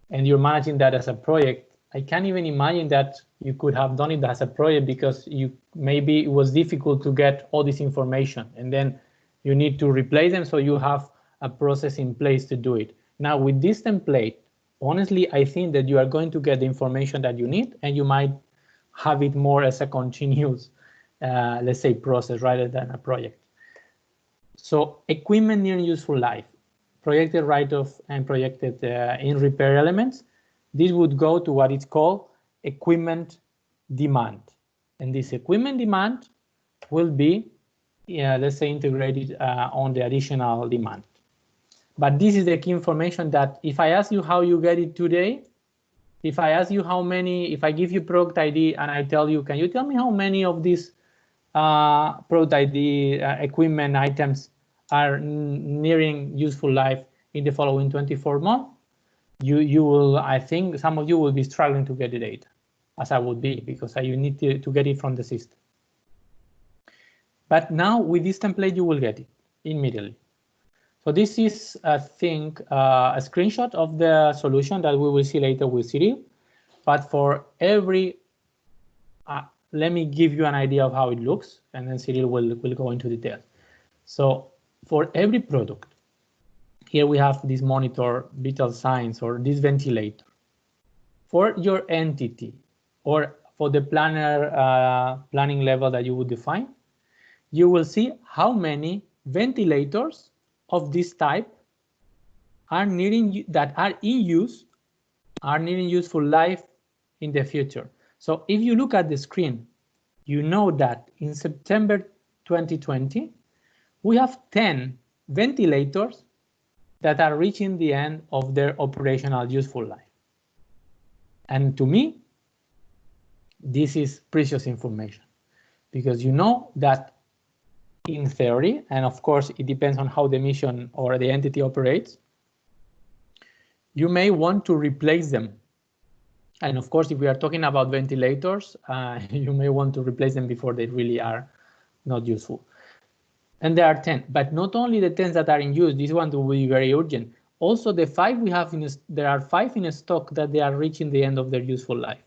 and you're managing that as a project, I can't even imagine that you could have done it as a project, because maybe it was difficult to get all this information, and then you need to replace them, so you have a process in place to do it. Now, with this template, honestly, I think that you are going to get the information that you need, and you might have it more as a continuous, let's say, process rather than a project. So equipment nearing useful life, projected write-off and projected in repair elements, this would go to what is called equipment demand. And this equipment demand will be, let's say, integrated on the additional demand. But this is the key information that if I ask you how you get it today, if I ask you how many, if I give you product ID and I tell you, can you tell me how many of these product ID equipment items are nearing useful life in the following 24 months? You will, I think some of you will be struggling to get the data, as I would be, because you need to get it from the system. But now with this template, you will get it immediately. So this is, I think, a screenshot of the solution that we will see later with Cyril. But for every, let me give you an idea of how it looks, and then Cyril will go into detail. So for every product, here we have this monitor, vital signs, or this ventilator. For your entity, or for the planning level that you would define, you will see how many ventilators of this type are nearing, that are in use, are nearing useful life in the future. So if you look at the screen, you know that in September 2020, we have 10 ventilators that are reaching the end of their operational useful life. And to me, this is precious information, because you know that in theory, and of course it depends on how the mission or the entity operates, you may want to replace them. And of course, if we are talking about ventilators, you may want to replace them before they really are not useful. And there are 10, but not only the 10 that are in use, this one will be very urgent. Also the 5 we have there are 5 in stock that they are reaching the end of their useful life.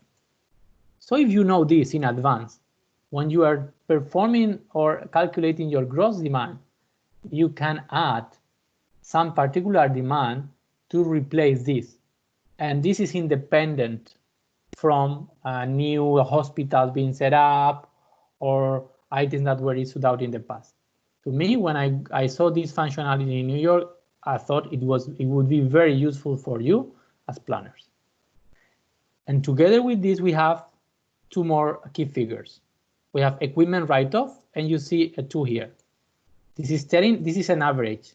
So if you know this in advance, when you are performing or calculating your gross demand, you can add some particular demand to replace this. And this is independent from new hospitals being set up or items that were issued out in the past. To me, when I saw this functionality in New York, I thought it would be very useful for you as planners. And together with this, we have 2 more key figures. We have equipment write-off, and you see a 2 here. This is an average.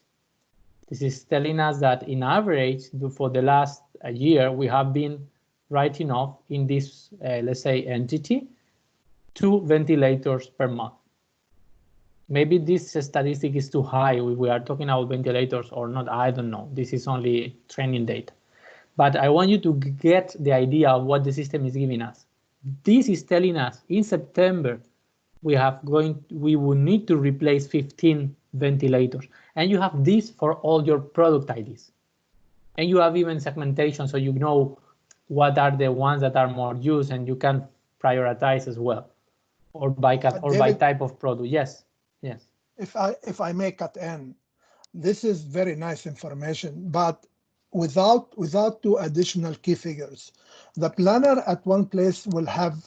This is telling us that in average, for the last year, we have been writing off in this, let's say, entity, 2 ventilators per month. Maybe this statistic is too high if we are talking about ventilators or not, I don't know. This is only training data. But I want you to get the idea of what the system is giving us. This is telling us in September, we will need to replace 15 ventilators. And you have this for all your product IDs. And you have even segmentation, so you know what are the ones that are more used, and you can prioritize as well, or by type of product. Yes. Yes. If I may cut in, this is very nice information, but without 2 additional key figures, the planner at one place will have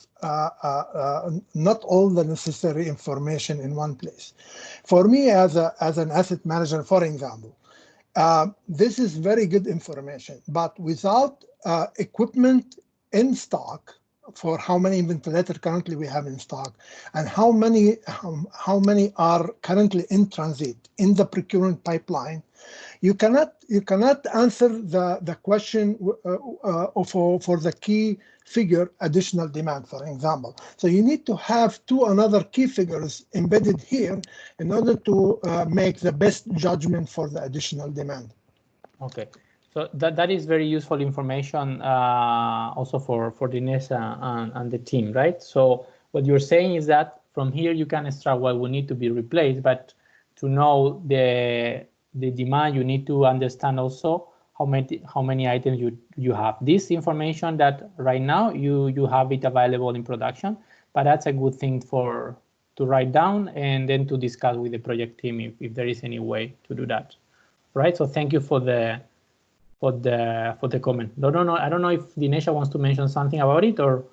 not all the necessary information in one place. For me, as an asset manager, for example, this is very good information, but without equipment in stock, for how many ventilators currently we have in stock, and how many are currently in transit in the procurement pipeline, you cannot answer the question for the key figure additional demand, for example. So you need to have another key figures embedded here in order to make the best judgment for the additional demand. Okay. So that is very useful information also for Dinesha and the team, right? So what you're saying is that from here you can extract what will need to be replaced, but to know the demand, you need to understand also how many items you have. This information that right now you have it available in production, but that's a good thing to write down and then to discuss with the project team if there is any way to do that, right? So thank you for the comment. I don't know if Dinesha wants to mention something about it, or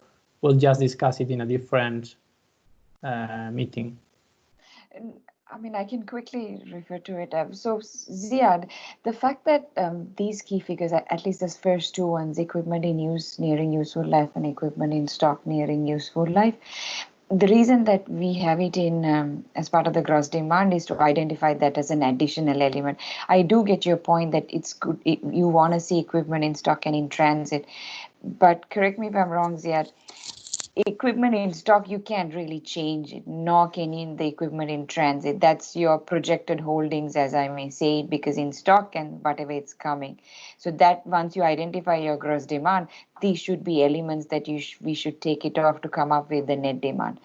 we'll just discuss it in a different meeting. I mean, I can quickly refer to it. So Ziad, the fact that these key figures, at least the first two ones, equipment in use nearing useful life and equipment in stock nearing useful life, the reason that we have it in as part of the gross demand is to identify that as an additional element. I do get your point that it's good, you want to see equipment in stock and in transit, but correct me if I'm wrong, Ziad, equipment in stock, you can't really change it, nor can in the equipment in transit. That's your projected holdings, as I may say, because in stock and whatever it's coming. So that once you identify your gross demand, these should be elements that we should take it off to come up with the net demand.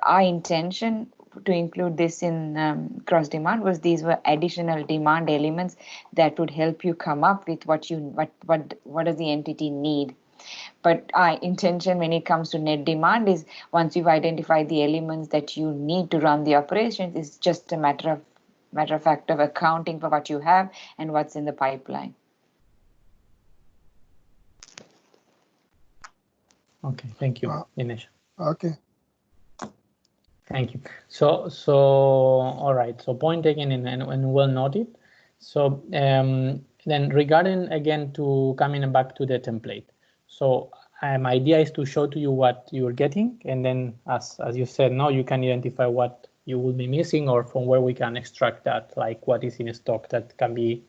Our intention to include this in gross demand was these were additional demand elements that would help you come up with what does the entity need. But our intention when it comes to net demand is once you've identified the elements that you need to run the operations, it's just a matter of fact of accounting for what you have and what's in the pipeline. Okay, thank you, Dinesh. Okay. Thank you. So all right. So point taken and well noted. So then regarding again to coming back to the template. So my idea is to show to you what you're getting, and then as you said, now you can identify what you will be missing or from where we can extract that, like what is in stock that can be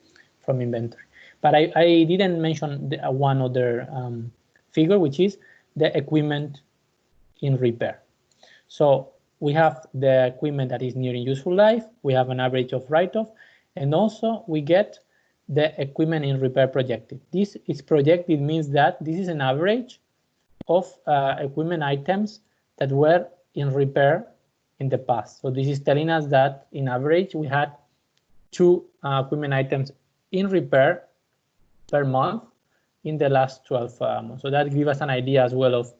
from inventory. But I didn't mention one other figure, which is the equipment in repair. So we have the equipment that is nearing useful life, we have an average of write-off, and also we get the equipment in repair projected. This is projected means that this is an average of equipment items that were in repair in the past. So this is telling us that in average we had 2 equipment items in repair per month in the last 12 months. So that gives us an idea as well of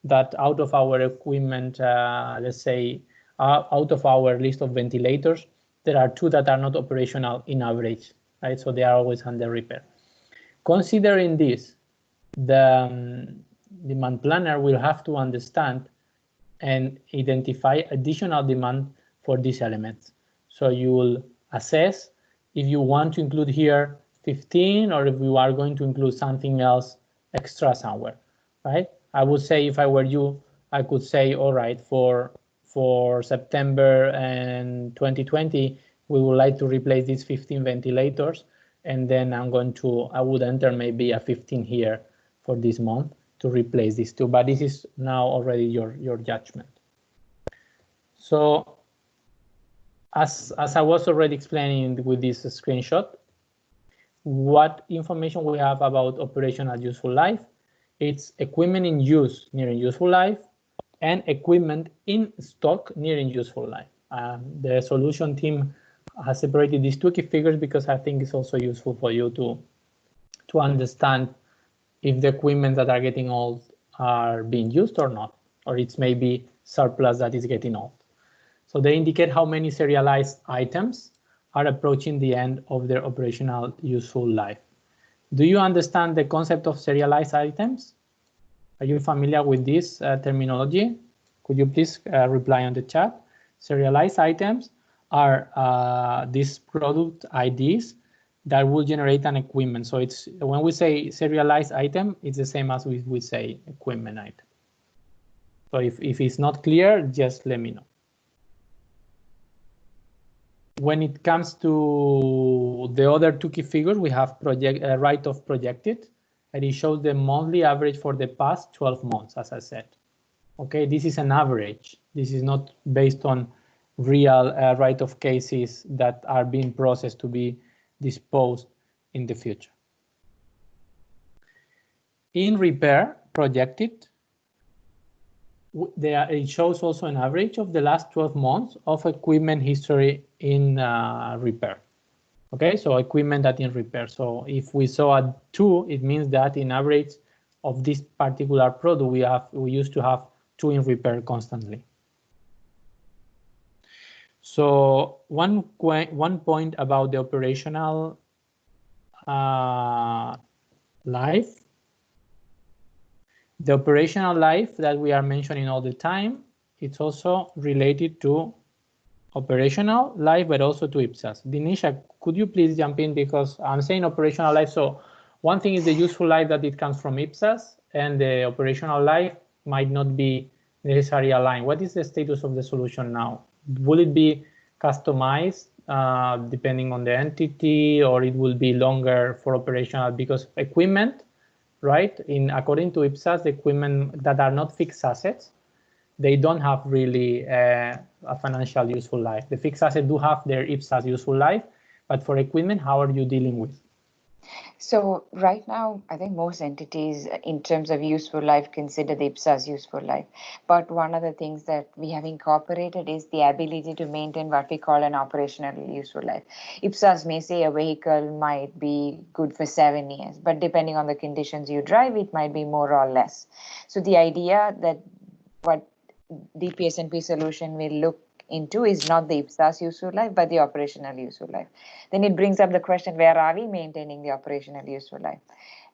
that out of our equipment, let's say out of our list of ventilators, there are 2 that are not operational in average. Right? So they are always under repair. Considering this, the demand planner will have to understand and identify additional demand for these elements. So you will assess if you want to include here 15 or if you are going to include something else extra somewhere, right? I would say if I were you, I could say, all right, for September and 2020, we would like to replace these 15 ventilators, and then I would enter maybe a 15 here for this month to replace these 2, but this is now already your judgment. So as I was already explaining with this screenshot, what information we have about operational useful life, it's equipment in use nearing useful life and equipment in stock nearing useful life. The solution team has separated these 2 key figures because I think it's also useful for you to understand if the equipment that are getting old are being used or not, or it's maybe surplus that is getting old. So they indicate how many serialized items are approaching the end of their operational useful life. Do you understand the concept of serialized items? Are you familiar with this terminology? Could you please reply on the chat? Serialized items are these product IDs that will generate an equipment. So it's when we say serialized item, it's the same as we say equipment item. So if it's not clear, just let me know. When it comes to the other two key figures, we have write-off projected, and it shows the monthly average for the past 12 months, as I said. Okay, this is an average. This is not based on real write-off cases that are being processed to be disposed in the future. In repair projected, it shows also an average of the last 12 months of equipment history in repair. Okay, so equipment that in repair. So if we saw a 2, it means that in average of this particular product, we used to have 2 in repair constantly. So one point about the operational life. The operational life that we are mentioning all the time, it's also related to operational life, but also to IPSAS. Dinisha, could you please jump in, because I'm saying operational life. So one thing is the useful life that it comes from IPSAS, and the operational life might not be necessarily aligned. What is the status of the solution now? Will it be customized depending on the entity, or it will be longer for operational? Because equipment, right, according to IPSAS, the equipment that are not fixed assets, they don't have really a financial useful life. The fixed assets do have their IPSAS useful life, but for equipment, how are you dealing with? So right now, I think most entities in terms of useful life consider the IPSAS useful life. But one of the things that we have incorporated is the ability to maintain what we call an operational useful life. IPSAS may say a vehicle might be good for 7 years, but depending on the conditions you drive, it might be more or less. So the idea that what DPSNP solution will look into is not the IPSAS useful life, but the operational useful life. Then it brings up the question, where are we maintaining the operational useful life?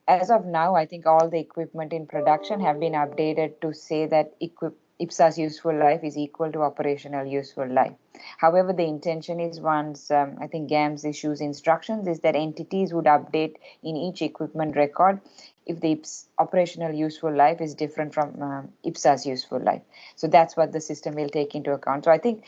As of now, I think all the equipment in production have been updated to say that IPSAS useful life is equal to operational useful life. However, the intention is once, I think GAMS issues instructions, is that entities would update in each equipment record if the operational useful life is different from IPSAS useful life. So that's what the system will take into account. So I think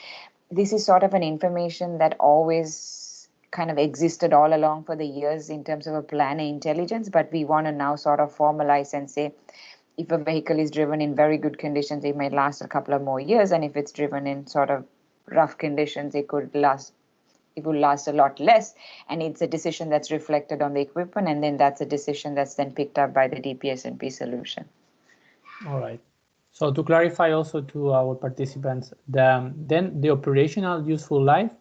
this is sort of an information that always kind of existed all along for the years in terms of a planner intelligence, but we want to now sort of formalize and say, if a vehicle is driven in very good conditions, it may last a couple of more years, and if it's driven in sort of rough conditions, it will last a lot less, and it's a decision that's reflected on the equipment, and then that's a decision that's then picked up by the DPSNP solution. All right. So to clarify also to our participants, then the operational useful life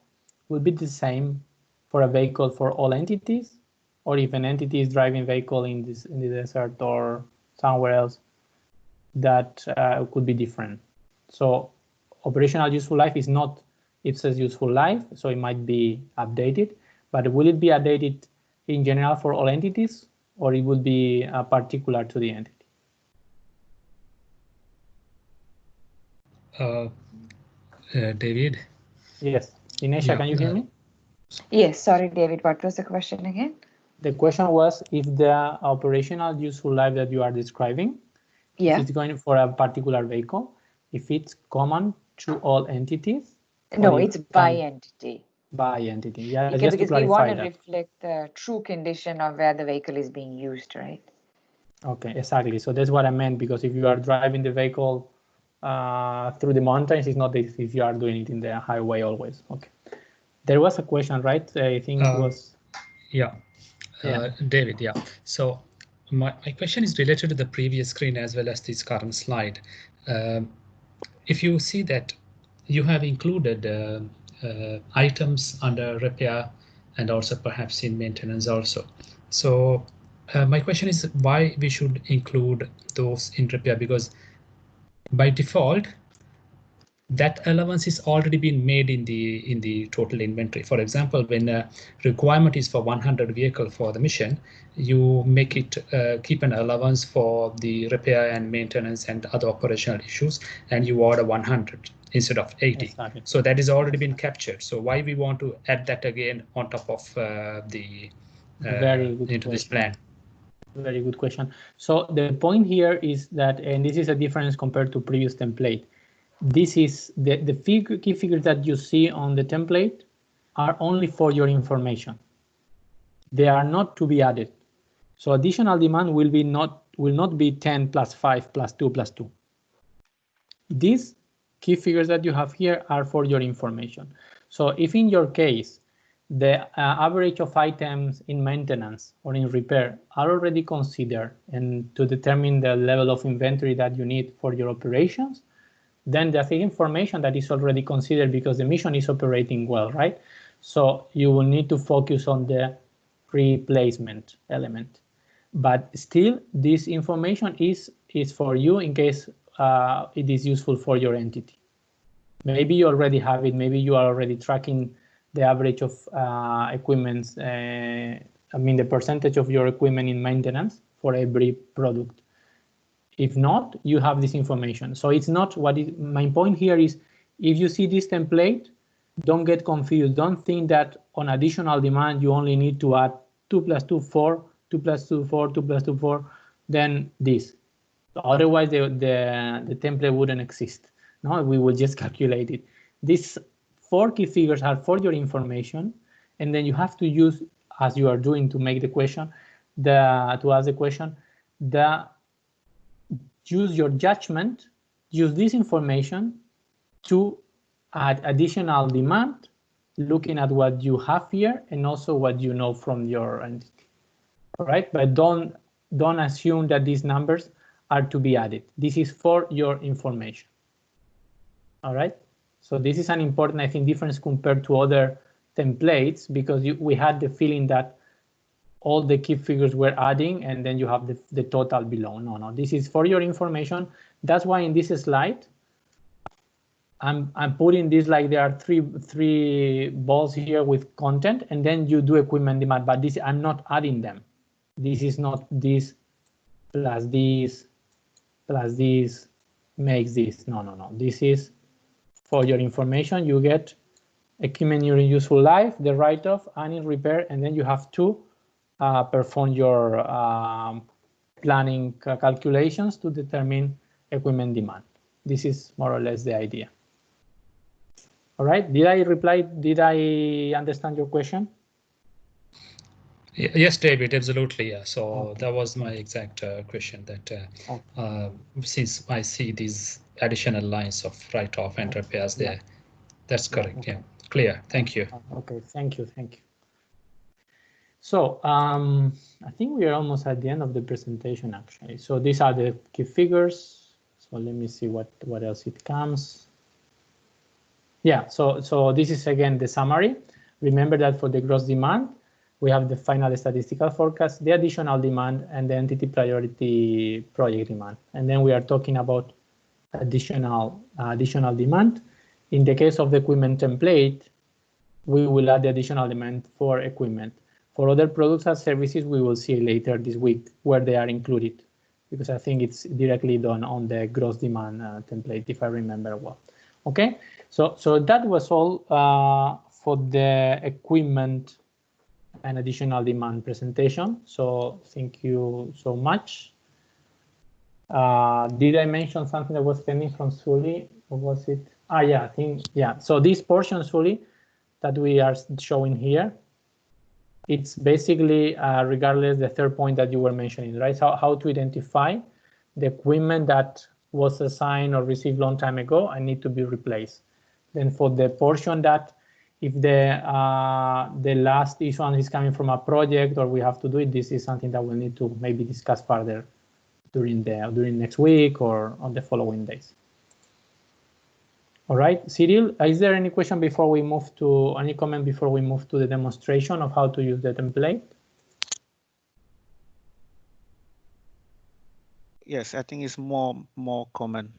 will be the same for a vehicle for all entities, or if an entity is driving vehicle in the desert or somewhere else, that could be different. So operational useful life is not IPSAS useful life, so it might be updated, but will it be updated in general for all entities, or it will be particular to the entity? David? Yes. Inesha, can you hear me? Yes, sorry, David, what was the question again? The question was if the operational useful life that you are describing, if it's going for a particular vehicle, if it's common to all entities? No, it's by entity. By entity, yeah. Because we want to reflect the true condition of where the vehicle is being used, right? Okay, exactly. So that's what I meant, because if you are driving the vehicle through the mountains, it's not if you are doing it in the highway always. Okay. There was a question, right? I think it was. Yeah. David, yeah. So my question is related to the previous screen as well as this current slide. If you see that you have included items under repair and also perhaps in maintenance also. So my question is why we should include those in repair, because by default, that allowance is already been made in the total inventory. For example, when a requirement is for 100 vehicle for the mission, you make it keep an allowance for the repair and maintenance and other operational issues, and you order 100 instead of 80. Exactly. So that is already been captured. So why we want to add that again on top of the Very good into question. this plan? Very good question. So the point here is that, and this is a difference compared to previous template. This is the key figures that you see on the template are only for your information. They are not to be added. So additional demand will not be 10 plus 5 plus 2 plus 2. These key figures that you have here are for your information. So if in your case, the average of items in maintenance or in repair are already considered and to determine the level of inventory that you need for your operations, then that's the information that is already considered because the mission is operating well, right? So you will need to focus on the replacement element. But still, this information is for you in case it is useful for your entity. Maybe you already have it. Maybe you are already tracking the average of equipment, the percentage of your equipment in maintenance for every product. If not, you have this information. So it's not my point here is, if you see this template, don't get confused. Don't think that on additional demand, you only need to add 2 plus 2, 4, 2 plus 2, 4, 2 plus 2, 4, then this. Otherwise, the template wouldn't exist. No, we will just calculate it. These 4 key figures are for your information, and then you have to use, as you are doing to make the question, to ask the question, use your judgment, use this information to add additional demand, looking at what you have here and also what you know from your entity. All right, but don't assume that these numbers are to be added. This is for your information. All right, so this is an important, I think, difference compared to other templates, because we had the feeling that all the key figures were adding and then you have the total below. No, this is for your information. That's why in this slide, I'm putting this like there are three balls here with content, and then you do equipment demand, but this, I'm not adding them. This is not this plus this plus this makes this. No. This is for your information. You get equipment in useful life, the write-off, and in repair, and then you have to perform your planning calculations to determine equipment demand. This is more or less the idea. All right, did I reply? Did I understand your question? Yes, David, absolutely. Yeah. So okay. That was my exact question, that since I see these additional lines of write-off and repairs there, that's correct. Okay. Yeah, clear. Thank you. Okay, thank you. So I think we are almost at the end of the presentation, actually. So these are the key figures. So let me see what else it comes. Yeah, so this is again the summary. Remember that for the gross demand, we have the final statistical forecast, the additional demand, and the entity priority project demand. And then we are talking about additional demand. In the case of the equipment template, we will add the additional demand for equipment. For other products and services, we will see later this week where they are included, because I think it's directly done on the gross demand template, if I remember well. Okay, so that was all for the equipment and additional demand presentation. So thank you so much. Did I mention something that was pending from Sully, or was it? Yeah, I think, yeah. So this portion, Sully, that we are showing here, it's basically regardless the third point that you were mentioning, right? So how to identify the equipment that was assigned or received long time ago and need to be replaced. Then for the portion that if the last issuance is coming from a project or we have to do it, this is something that we'll need to maybe discuss further during next week or on the following days. All right, Cyril, is there any question before we move to, any comment before we move to the demonstration of how to use the template? Yes, I think it's more common.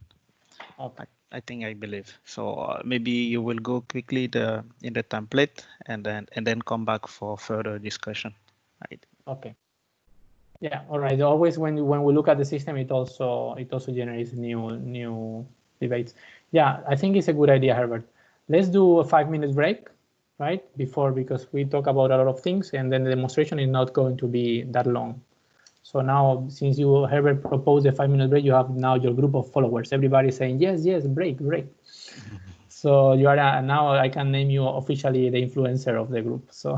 Okay. I believe so. Maybe you will go quickly in the template and then come back for further discussion. Right. Okay. Yeah. All right. Always when we look at the system, it also generates new debates. Yeah, I think it's a good idea, Herbert. Let's do a 5-minute break, right? Because we talk about a lot of things, and then the demonstration is not going to be that long. So now, since you Herbert proposed a 5-minute break, you have now your group of followers. Everybody saying yes, yes, break, break. So you are now I can name you officially the influencer of the group. So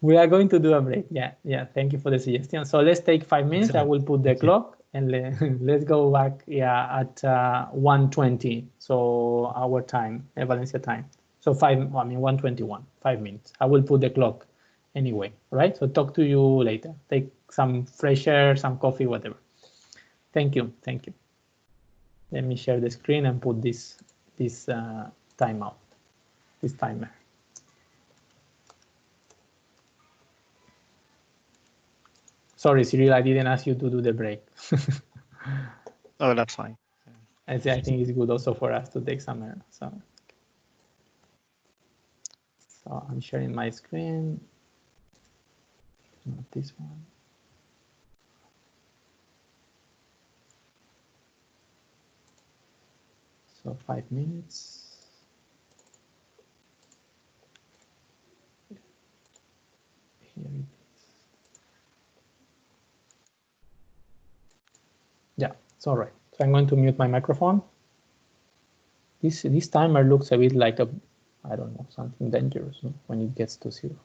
we are going to do a break. Yeah, yeah. Thank you for the suggestion. So let's take 5 minutes. I will put the clock and let's go back. Yeah, at 1:20. So our time, Valencia time. So 1:21. 5 minutes. I will put the clock anyway. Right. So talk to you later. Take some fresh air, some coffee, whatever. Thank you. Thank you. Let me share the screen and put this timeout, this timer. Sorry, Cyril, I didn't ask you to do the break. Oh, that's fine. I think it's good also for us to take some air. So I'm sharing my screen. Not this one. So 5 minutes. Here it is. Yeah, it's all right. So I'm going to mute my microphone. This timer looks a bit like a, I don't know, something dangerous, no? When it gets to 0.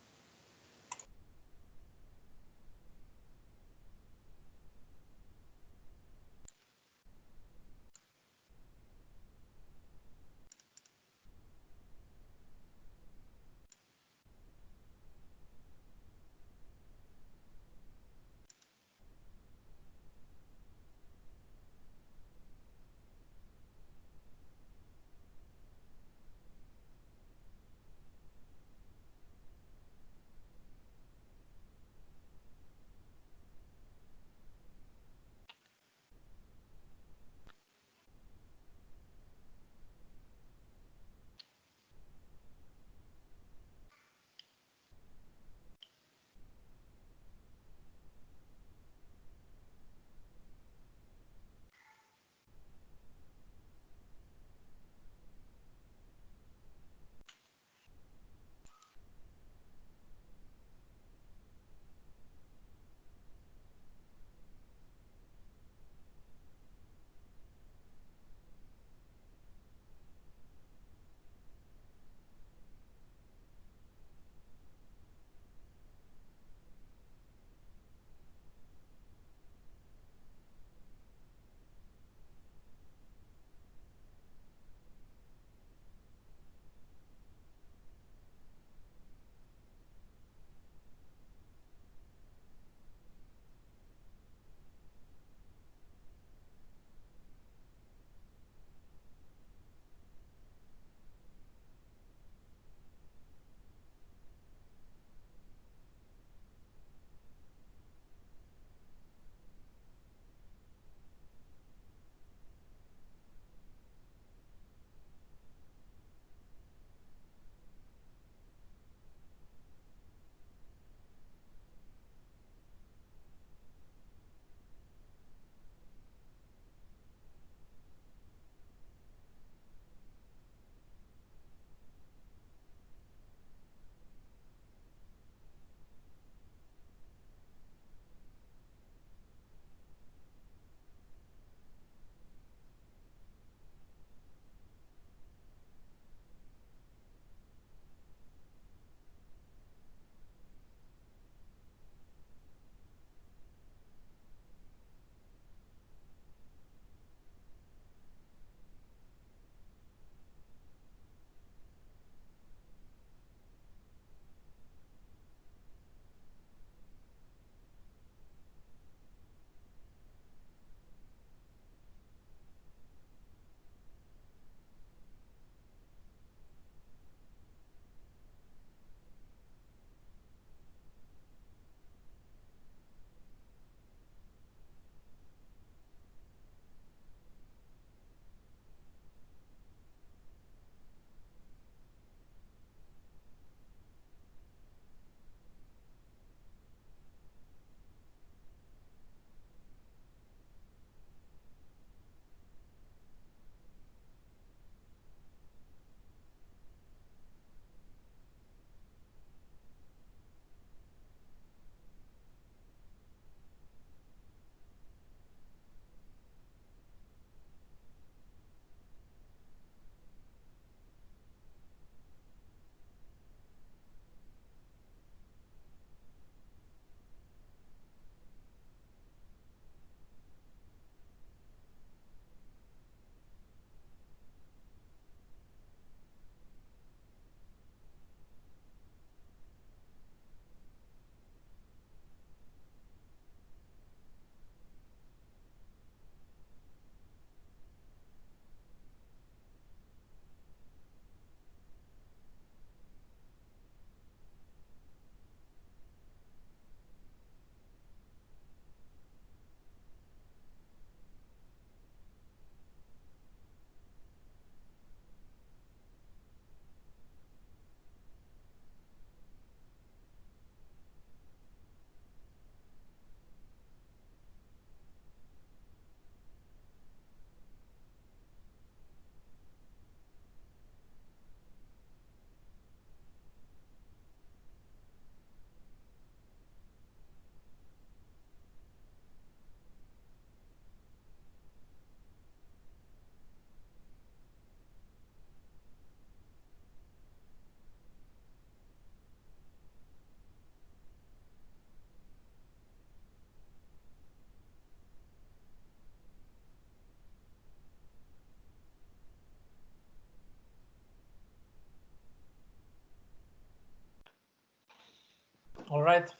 All right.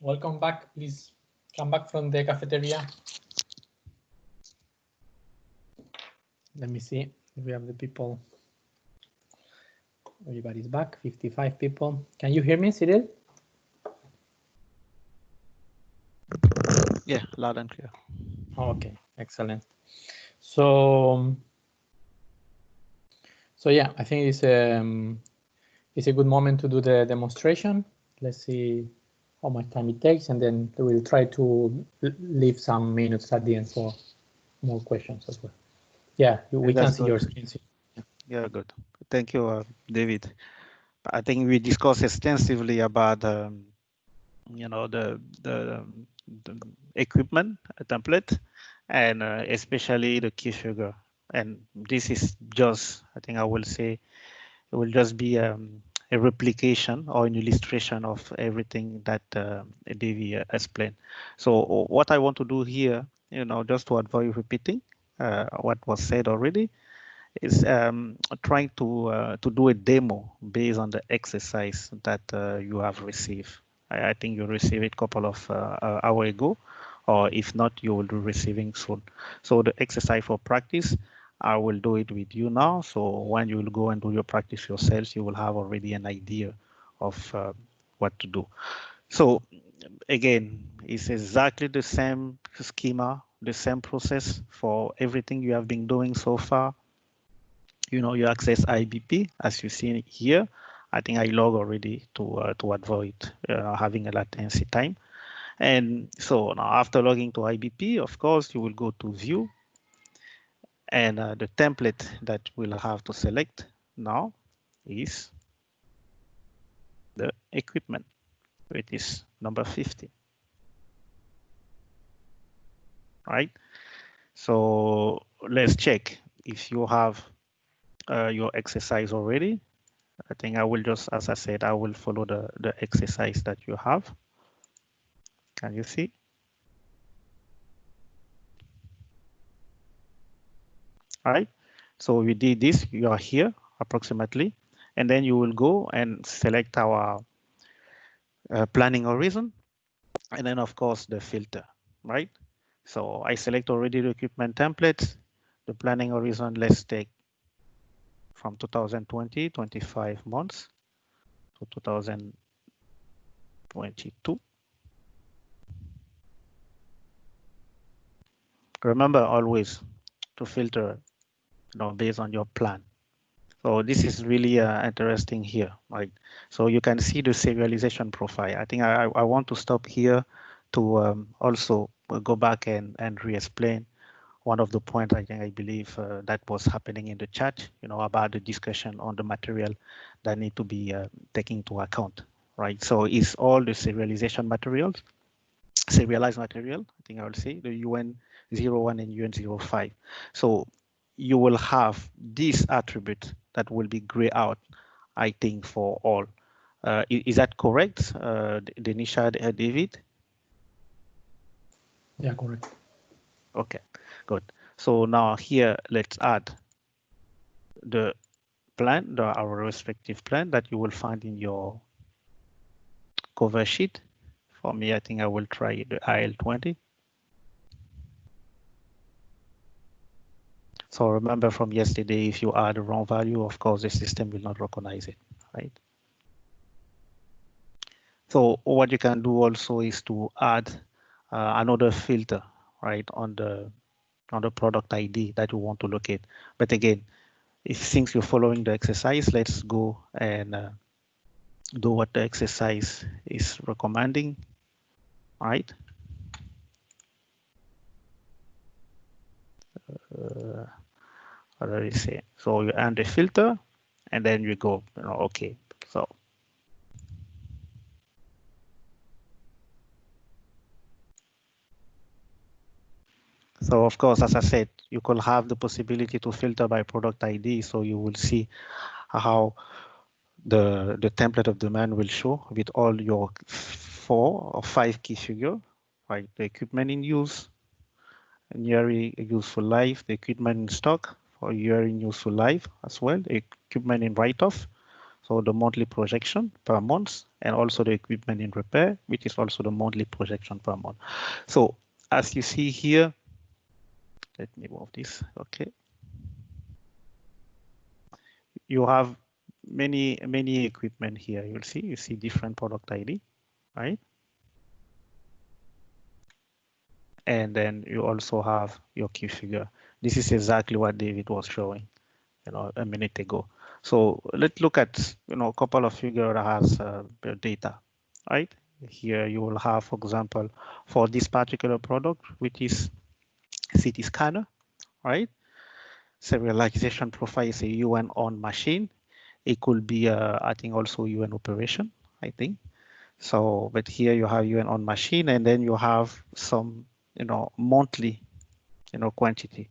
Welcome back. Please come back from the cafeteria. Let me see if we have the people. Everybody's back, 55 people. Can you hear me, Cyril? Yeah, loud and clear. Okay, excellent. So yeah, I think it's a good moment to do the demonstration. Let's see how much time it takes, and then we'll try to leave some minutes at the end for more questions as well. Yeah, we can see your screen. Yeah, good. Thank you, David. I think we discussed extensively about you know, the equipment template, and especially the key figure. And this is just, I think I will say, it will just be a replication or an illustration of everything that David explained. So what I want to do here, you know, just to avoid repeating what was said already, is trying to do a demo based on the exercise that you have received. I think you received it a couple of hours ago, or if not, you will be receiving soon. So the exercise for practice, I will do it with you now. So when you will go and do your practice yourself, you will have already an idea of what to do. So again, it's exactly the same schema, the same process for everything you have been doing so far. You know, you access IBP as you see here. I think I log already to avoid having a latency time. And so now after logging to IBP, of course, you will go to view, and the template that we'll have to select now is the equipment, which is number 50. Right? So let's check if you have your exercise already. I think I will just, as I said, I will follow the exercise that you have. Can you see? All right. So we did this. You are here approximately, and then you will go and select our planning horizon, and then of course the filter, right? So I select already the equipment templates, the planning horizon. Let's take from 2020, 25 months to 2022. Remember always to filter, you know, based on your plan. So this is really interesting here, right? So you can see the serialization profile. I think I want to stop here to also go back and re-explain one of the points I believe that was happening in the chat, you know, about the discussion on the material that need to be taken into account, right? So it's all the serialization materials, serialized material, I think I will say, the UN01 and UN05. So you will have this attribute that will be gray out, I think, for all. Is that correct, Denisha, David? Yeah, correct. Okay, good. So now here, let's add the plan, our respective plan that you will find in your cover sheet. For me, I think I will try the IL20. So remember from yesterday, if you add the wrong value, of course, the system will not recognize it, right? So what you can do also is to add another filter, right, on the product ID that you want to locate. But again, since you're following the exercise, let's go and do what the exercise is recommending, right? What do you say? So you add the filter, and then you go, you know, okay. So of course, as I said, you could have the possibility to filter by product ID, so you will see how the template of demand will show with all your 4 or 5 key figure, right? The equipment in use, nearing useful life, the equipment in stock for year in useful life as well, the equipment in write-off. So so the monthly projection per month, and also the equipment in repair, which is also the monthly projection per month. So as you see here, let me move this, okay. You have many equipment here. You see different product ID, right? And then you also have your key figure. This is exactly what David was showing, a minute ago. So let's look at, a couple of figures that has the data, right? Here you will have, for example, for this particular product, which is CT scanner, right? Serialization profile is a UN on machine. It could be, I think, also UN operation, I think. So, but here you have UN on machine, and then you have some, monthly, quantity.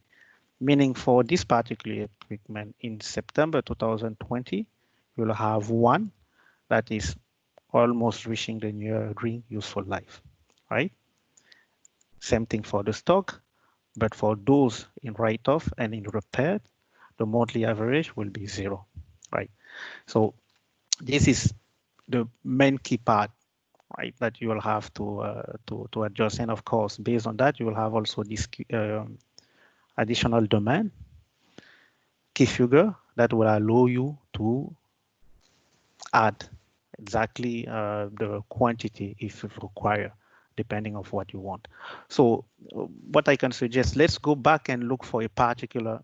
Meaning for this particular equipment in September 2020, you'll have one that is almost reaching the near green useful life, right? Same thing for the stock, but for those in write-off and in repair, the monthly average will be 0, right? So this is the main key part, right, that you will have to adjust. And of course, based on that, you will have also this additional demand key figure that will allow you to add exactly the quantity if required, depending on what you want. So what I can suggest, let's go back and look for a particular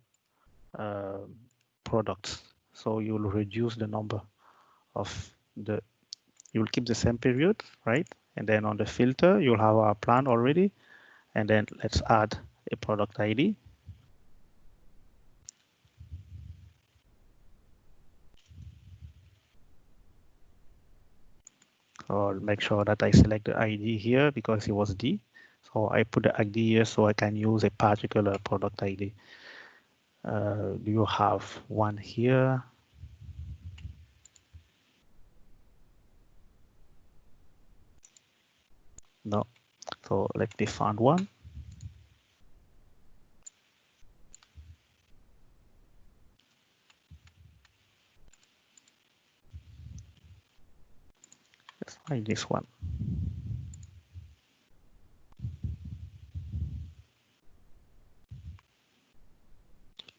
product. So you'll reduce the number of you'll keep the same period, right? And then on the filter, you'll have our plan already. And then let's add a product ID. I'll make sure that I select the ID here because it was D. So I put the ID here so I can use a particular product ID. Do you have one here? No. So let me find one. Let's find this one.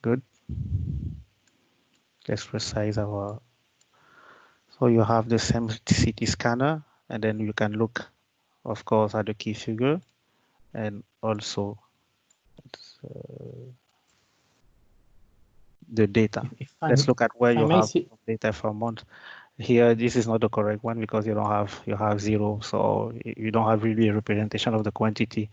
Good. Let's resize our. So you have the same CT scanner, and then you can look, of course, at the key figure, and also the data. Let's look at where you have data for month. Here, this is not the correct one because you have 0, so you don't have really a representation of the quantity.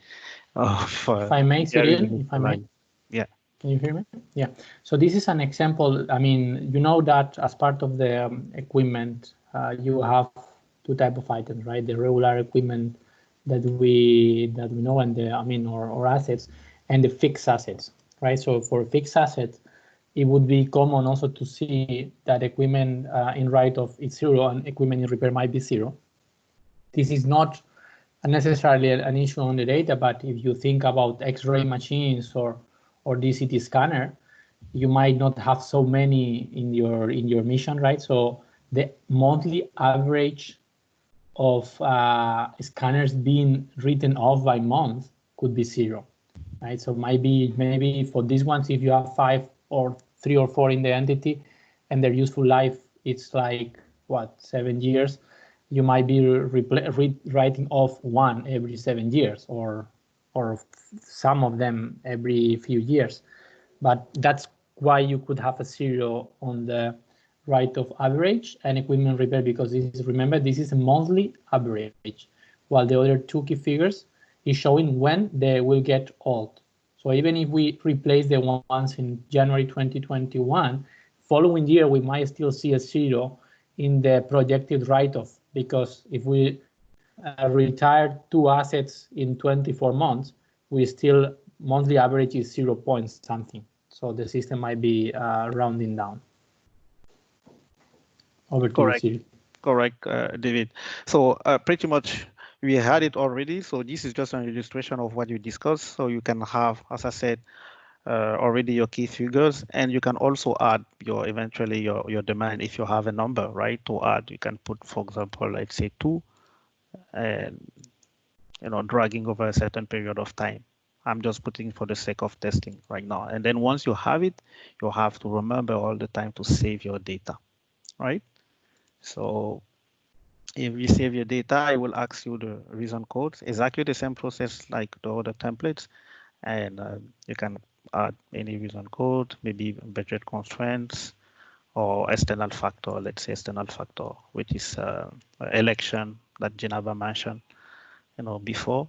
If I may, Cyril, if I may. Yeah. Can you hear me? Yeah. So this is an example. I mean, you know that as part of the equipment, you have two types of items, right? The regular equipment that we know, and or assets, and the fixed assets, right? So for fixed assets, it would be common also to see that equipment in write-off is 0 and equipment in repair might be 0. This is not necessarily an issue on the data, but if you think about X-ray machines or DCT scanner, you might not have so many in your mission, right? So the monthly average of scanners being written off by month could be 0, right? So maybe for these ones, if you have 5 or 3 or 4 in the entity and their useful life, it's like what, 7 years, you might be writing off one every 7 years or some of them every few years. But that's why you could have a 0 on the write-off average and equipment repair, because remember, this is a monthly average, while the other two key figures is showing when they will get old. So even if we replace the ones in January 2021, following year, we might still see a 0 in the projected write-off, because if we retire 2 assets in 24 months, we still monthly average is 0 point something. So the system might be rounding down. Over to you, Cyril. Correct, David. So pretty much we had it already. So this is just an illustration of what you discussed. So you can have, as I said, already your key figures, and you can also add your eventually your demand if you have a number, right? To add, you can put, for example, let's say 2, and dragging over a certain period of time. I'm just putting for the sake of testing right now. And then once you have it, you have to remember all the time to save your data, right? So if you save your data, it will ask you the reason codes, exactly the same process like the other templates. And you can add any reason code, maybe budget constraints or external factor, let's say external factor, which is election that Geneva mentioned, before,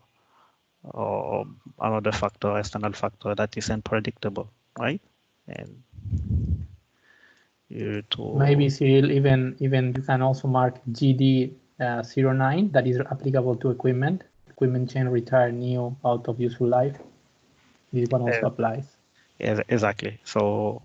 or another factor, external factor that is unpredictable, right? And maybe Cyril, even you can also mark GD 09 that is applicable to equipment chain, retire, new, out of useful life. This one also applies. Yeah, exactly. So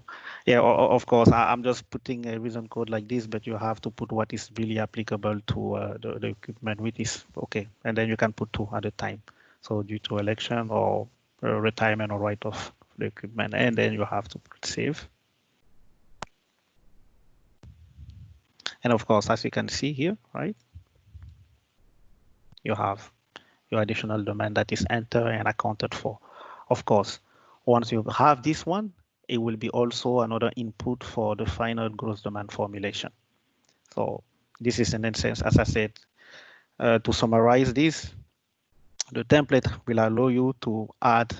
yeah, of course, I'm just putting a reason code like this, but you have to put what is really applicable to the equipment, which is okay. And then you can put 2 at a time. So due to election or retirement or write-off the equipment, and then you have to put save. And of course, as you can see here, right, you have your additional domain that is entered and accounted for. Of course, once you have this one, it will be also another input for the final gross domain formulation. So this is in a sense, as I said, to summarize this, the template will allow you to add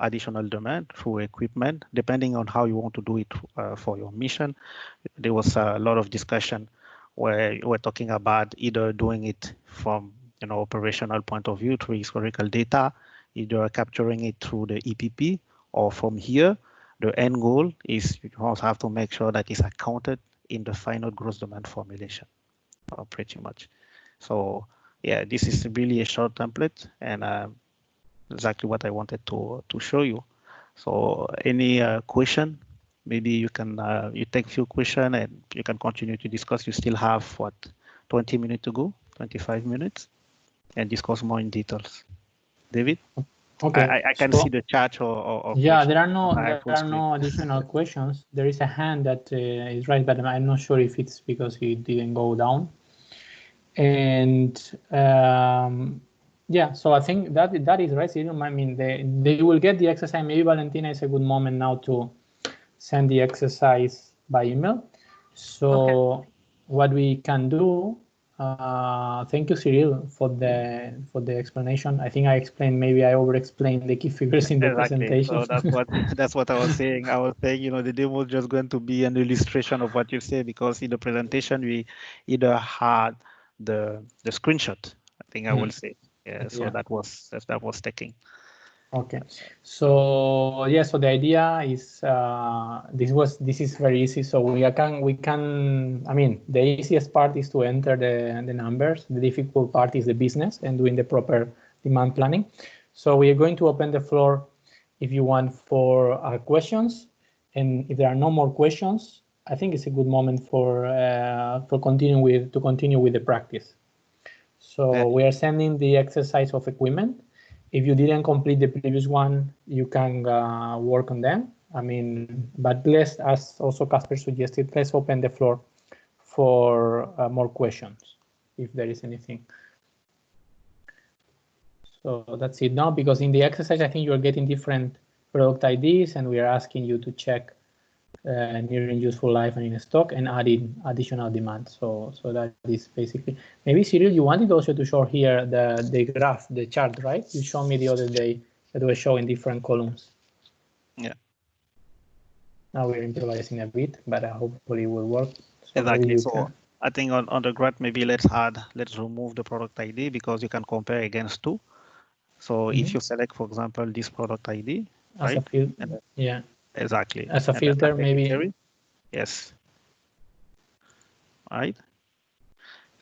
additional domain through equipment, depending on how you want to do it for your mission. There was a lot of discussion where we're talking about either doing it from operational point of view through historical data, either capturing it through the EPP, or from here, the end goal is you also have to make sure that it's accounted in the final gross domain formulation, pretty much. So yeah, this is really a short template, and exactly what I wanted to show you. So any question? Maybe you can you take a few questions and you can continue to discuss. You still have what, 20 minutes to go, 25 minutes, and discuss more in details. David? Okay. I can see the chat or yeah, questions. there are no additional questions. There is a hand that is raised, but I'm not sure if it's because it didn't go down. And yeah, so I think that is right. I mean, they will get the exercise. Maybe Valentina is a good moment now to send the exercise by email. So what we can do, thank you, Cyril, for the explanation. I think I explained, maybe I over-explained the key figures in the presentation. So that's what I was saying. I was saying, the demo is just going to be an illustration of what you say, because in the presentation we either had the screenshot, I think I will say. Yeah, so that was taking. Okay, so yeah, so the idea is this is very easy. So we can I mean, the easiest part is to enter the numbers. The difficult part is the business and doing the proper demand planning. So we are going to open the floor, if you want, for questions, and if there are no more questions, I think it's a good moment for continue with the practice. So we are sending the exercise of equipment. If you didn't complete the previous one, you can work on them. I mean, but let's, as also Casper suggested, let's open the floor for more questions, if there is anything. So that's it now, because in the exercise, I think you're getting different product IDs, and we are asking you to check nearing useful life and in stock, and adding additional demand. So that is basically. Maybe Cyril, you wanted also to show here the graph, the chart, right? You showed me the other day that was showing different columns. Yeah. Now we're improvising a bit, but hopefully it will work. So exactly. So I think on the graph, maybe let's remove the product ID, because you can compare against 2. So if you select, for example, this product ID, as right? a filter, yeah. Exactly. As a filter, maybe. Yes. Right.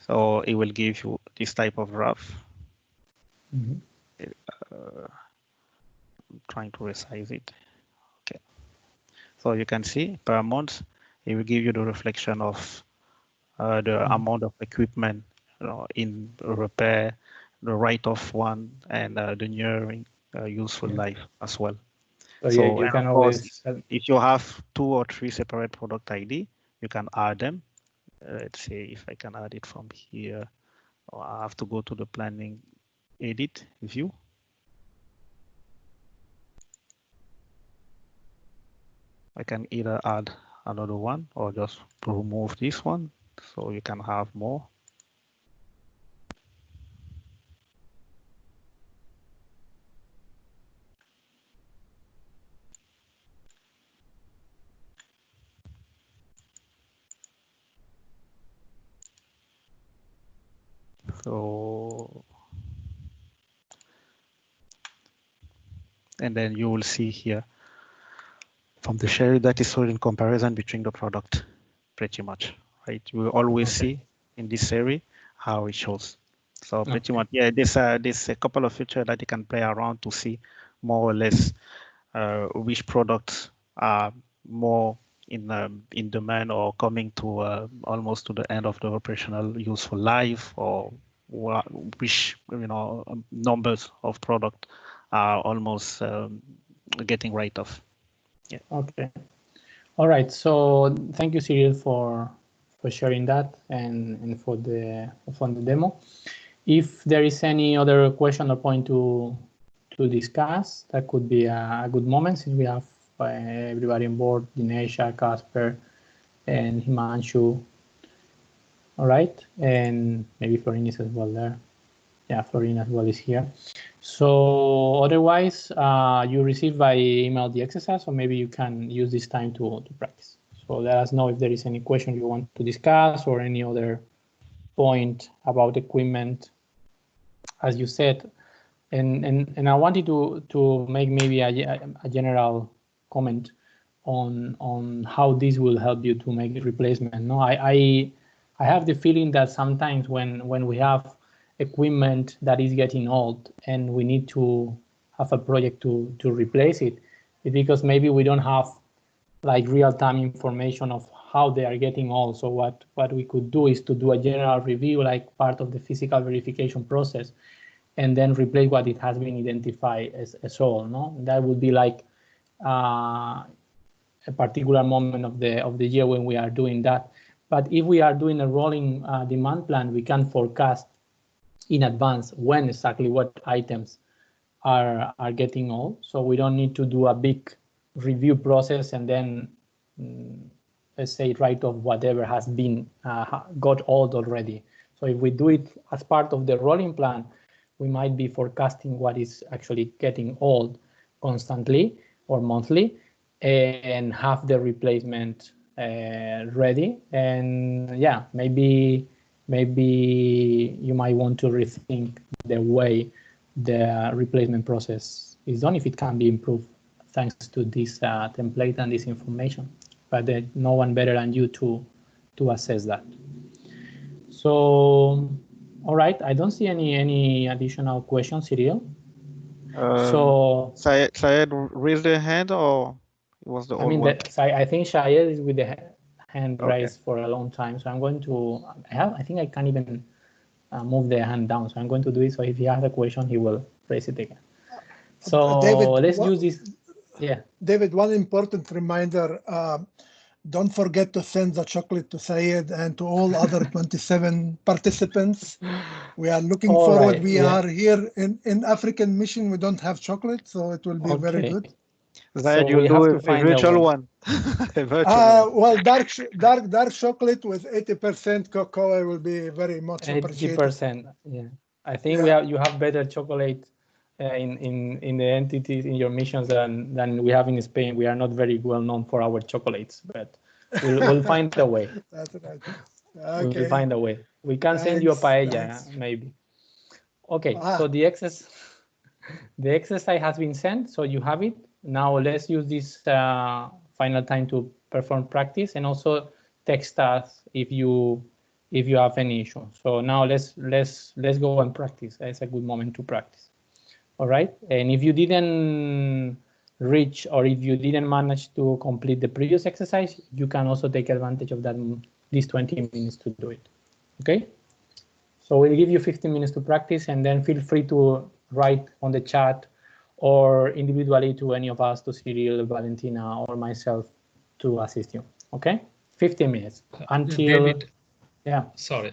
So it will give you this type of graph. I'm trying to resize it. Okay. So you can see per month, it will give you the reflection of the amount of equipment in repair, the write-off one, and the nearing useful life as well. So yeah, you can always. If you have 2 or 3 separate product ID, you can add them. Let's say if I can add it from here, or I have to go to the planning edit view. I can either add another one or just remove this one, so you can have more. So, and then you will see here from the share that is in comparison between the product, pretty much, right? You will always see in this area how it shows. So pretty much, yeah, there's a couple of features that you can play around to see more or less which products are more in demand or coming to almost to the end of the operational useful life, or which numbers of product are almost getting right off. Yeah. Okay. All right. So thank you, Cyril, for sharing that and for the demo. If there is any other question or point to discuss, that could be a good moment, since we have everybody on board: Dinesha, Casper, and Himanshu. All right, and maybe Florin is as well there. Yeah, Florin as well is here. So otherwise, you receive by email the exercise, or maybe you can use this time to practice. So let us know if there is any question you want to discuss or any other point about equipment, as you said. And I wanted to make maybe a general comment on how this will help you to make a replacement. No, I have the feeling that sometimes when we have equipment that is getting old and we need to have a project to replace it, it's because maybe we don't have like real-time information of how they are getting old. So what we could do is to do a general review, like part of the physical verification process, and then replace what it has been identified as old. No, that would be like a particular moment of the year when we are doing that. But if we are doing a rolling demand plan, we can forecast in advance when exactly what items are getting old. So we don't need to do a big review process and then let's say write off whatever has been got old already. So if we do it as part of the rolling plan, we might be forecasting what is actually getting old constantly or monthly, and have the replacement ready. And yeah, maybe you might want to rethink the way the replacement process is done, if it can be improved thanks to this template and this information. But no one better than you to assess that. So, all right, I don't see any additional questions, Cyril. So Syed raised their hand, or it was the old one? I think Syed is with the hand raised for a long time. So I'm going to, I think I can't even move the hand down. So I'm going to do it. So if he has a question, he will raise it again. So David, let's use this. Yeah. David, one important reminder, don't forget to send the chocolate to Syed and to all other 27 participants. We are looking forward. Right, we are here in African Mission. We don't have chocolate, so it will be very good. Syed, so you'll do a virtual one. Well, dark chocolate with 80% cocoa will be very much appreciated. 80%, yeah. I think you have better chocolate in the entities in your missions than we have in Spain. We are not very well known for our chocolates, but we'll find a way. That's right. Okay. We'll find a way. We can send you a paella, maybe. Okay, so the exercise has been sent, so you have it. Now let's use this final time to perform practice, and also text us if you have any issue. So now let's go and practice. It's a good moment to practice. All right, and if you didn't reach, or if you didn't manage to complete the previous exercise, you can also take advantage of these 20 minutes to do it. Okay, so we'll give you 15 minutes to practice, and then feel free to write on the chat or individually to any of us, to Cyril, Valentina, or myself to assist you. Okay, 15 minutes until. David, yeah. Sorry.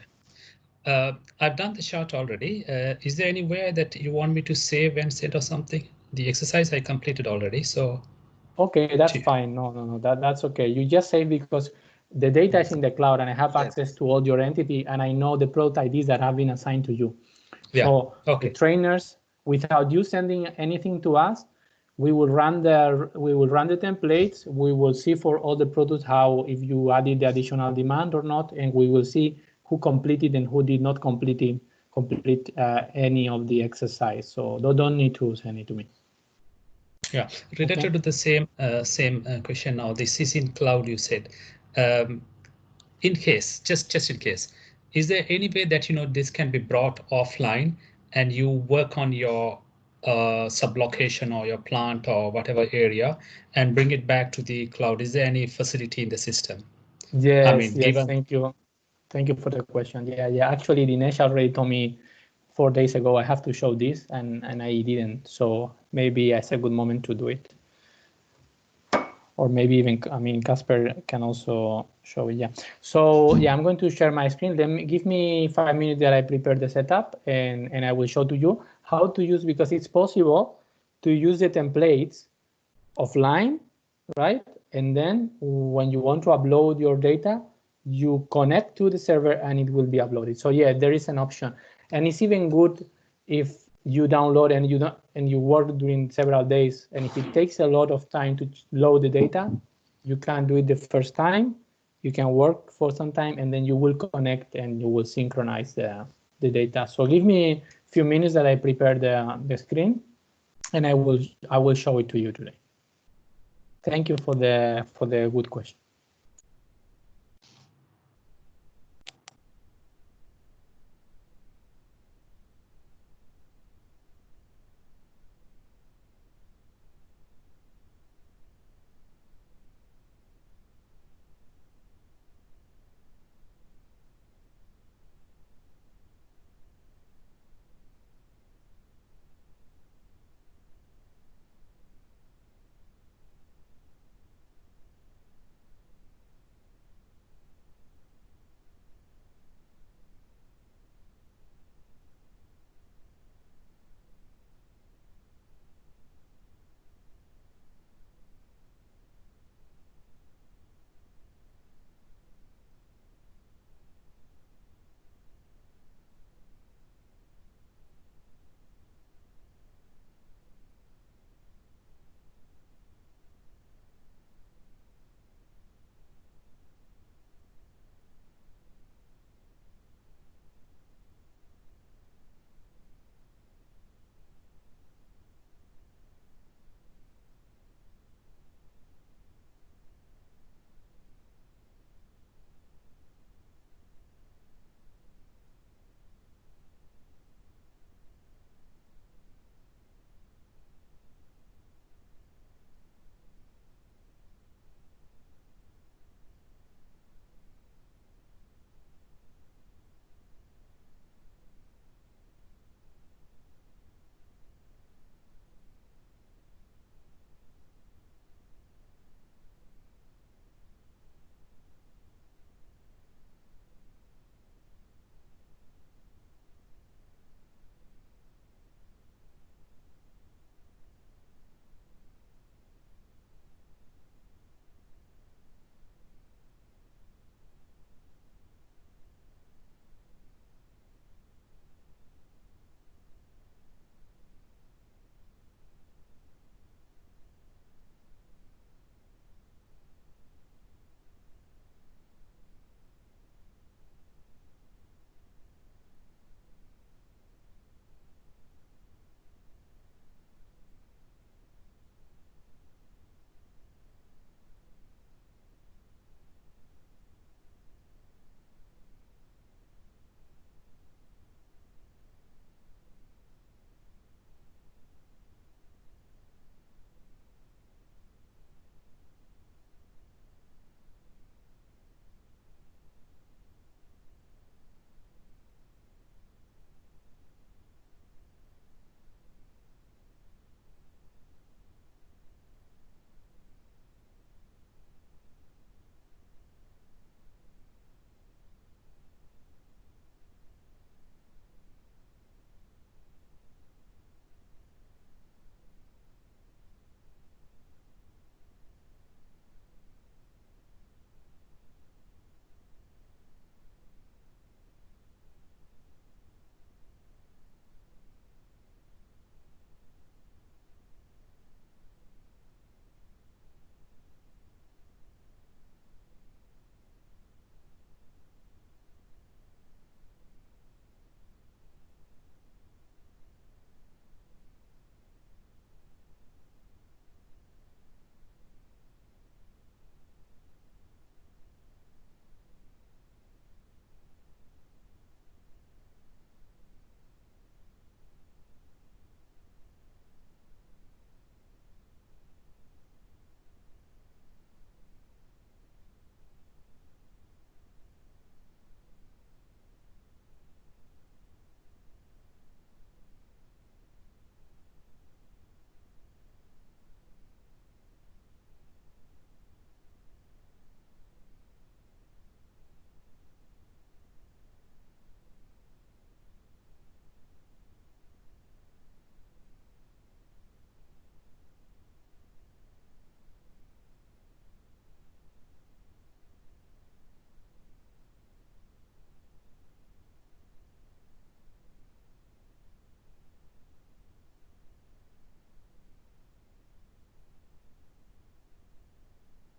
I've done the chart already. Is there anywhere that you want me to save and send or something? The exercise I completed already, so. Okay, that's fine. No, that's okay. You just say because the data is in the cloud and I have access to all your entity and I know the product IDs that have been assigned to you. Yeah. So okay. The trainers, without you sending anything to us, we will run the templates. We will see for all the products how if you added the additional demand or not, and we will see who completed and who did not complete any of the exercise. So they don't need to send it to me. Yeah, related to the same question now. This is in cloud, you said. In case, just in case, is there any way that this can be brought offline and you work on your sublocation or your plant or whatever area and bring it back to the cloud? Is there any facility in the system? Yes, thank you. Thank you for the question. Yeah. Actually, Dinesh already told me 4 days ago I have to show this, and I didn't. So maybe it's a good moment to do it. Or maybe even, Casper can also show it. Yeah. So yeah, I'm going to share my screen. Give me 5 minutes that I prepare the setup, and I will show to you how to use, because it's possible to use the templates offline, right? And then when you want to upload your data, you connect to the server and it will be uploaded. So yeah, there is an option, and it's even good if you download and you work during several days. And if it takes a lot of time to load the data, you can do it the first time. You can work for some time, and then you will connect and you will synchronize the data. So give me a few minutes that I prepare the screen, and I will show it to you today. Thank you for the good question.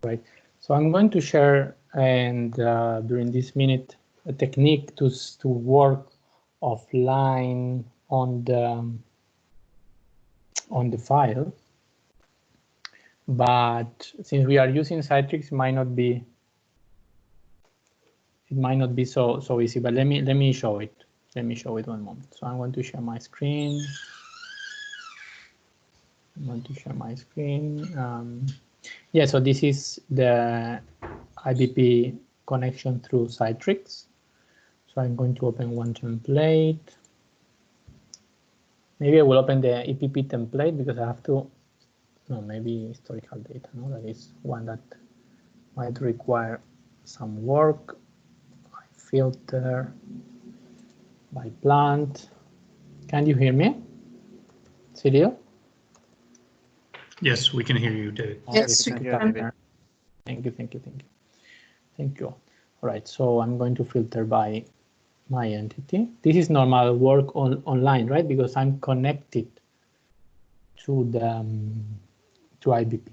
right? So I'm going to share, and during this minute, a technique to work offline on the file. But since we are using Citrix, it might not be so easy. But let me show it. Let me show it one moment. So I'm going to share my screen. I'm going to share my screen. Yeah, so this is the IBP connection through Citrix. So I'm going to open one template. Maybe I will open the EPP template because I have to, no, maybe historical data. No, that is one that might require some work. I filter by plant. Can you hear me, Cyril? Yes, we can hear you, David. Yes, we can. Thank you. Thank you. All right, so I'm going to filter by my entity. This is normal work online, right? Because I'm connected to the to IBP.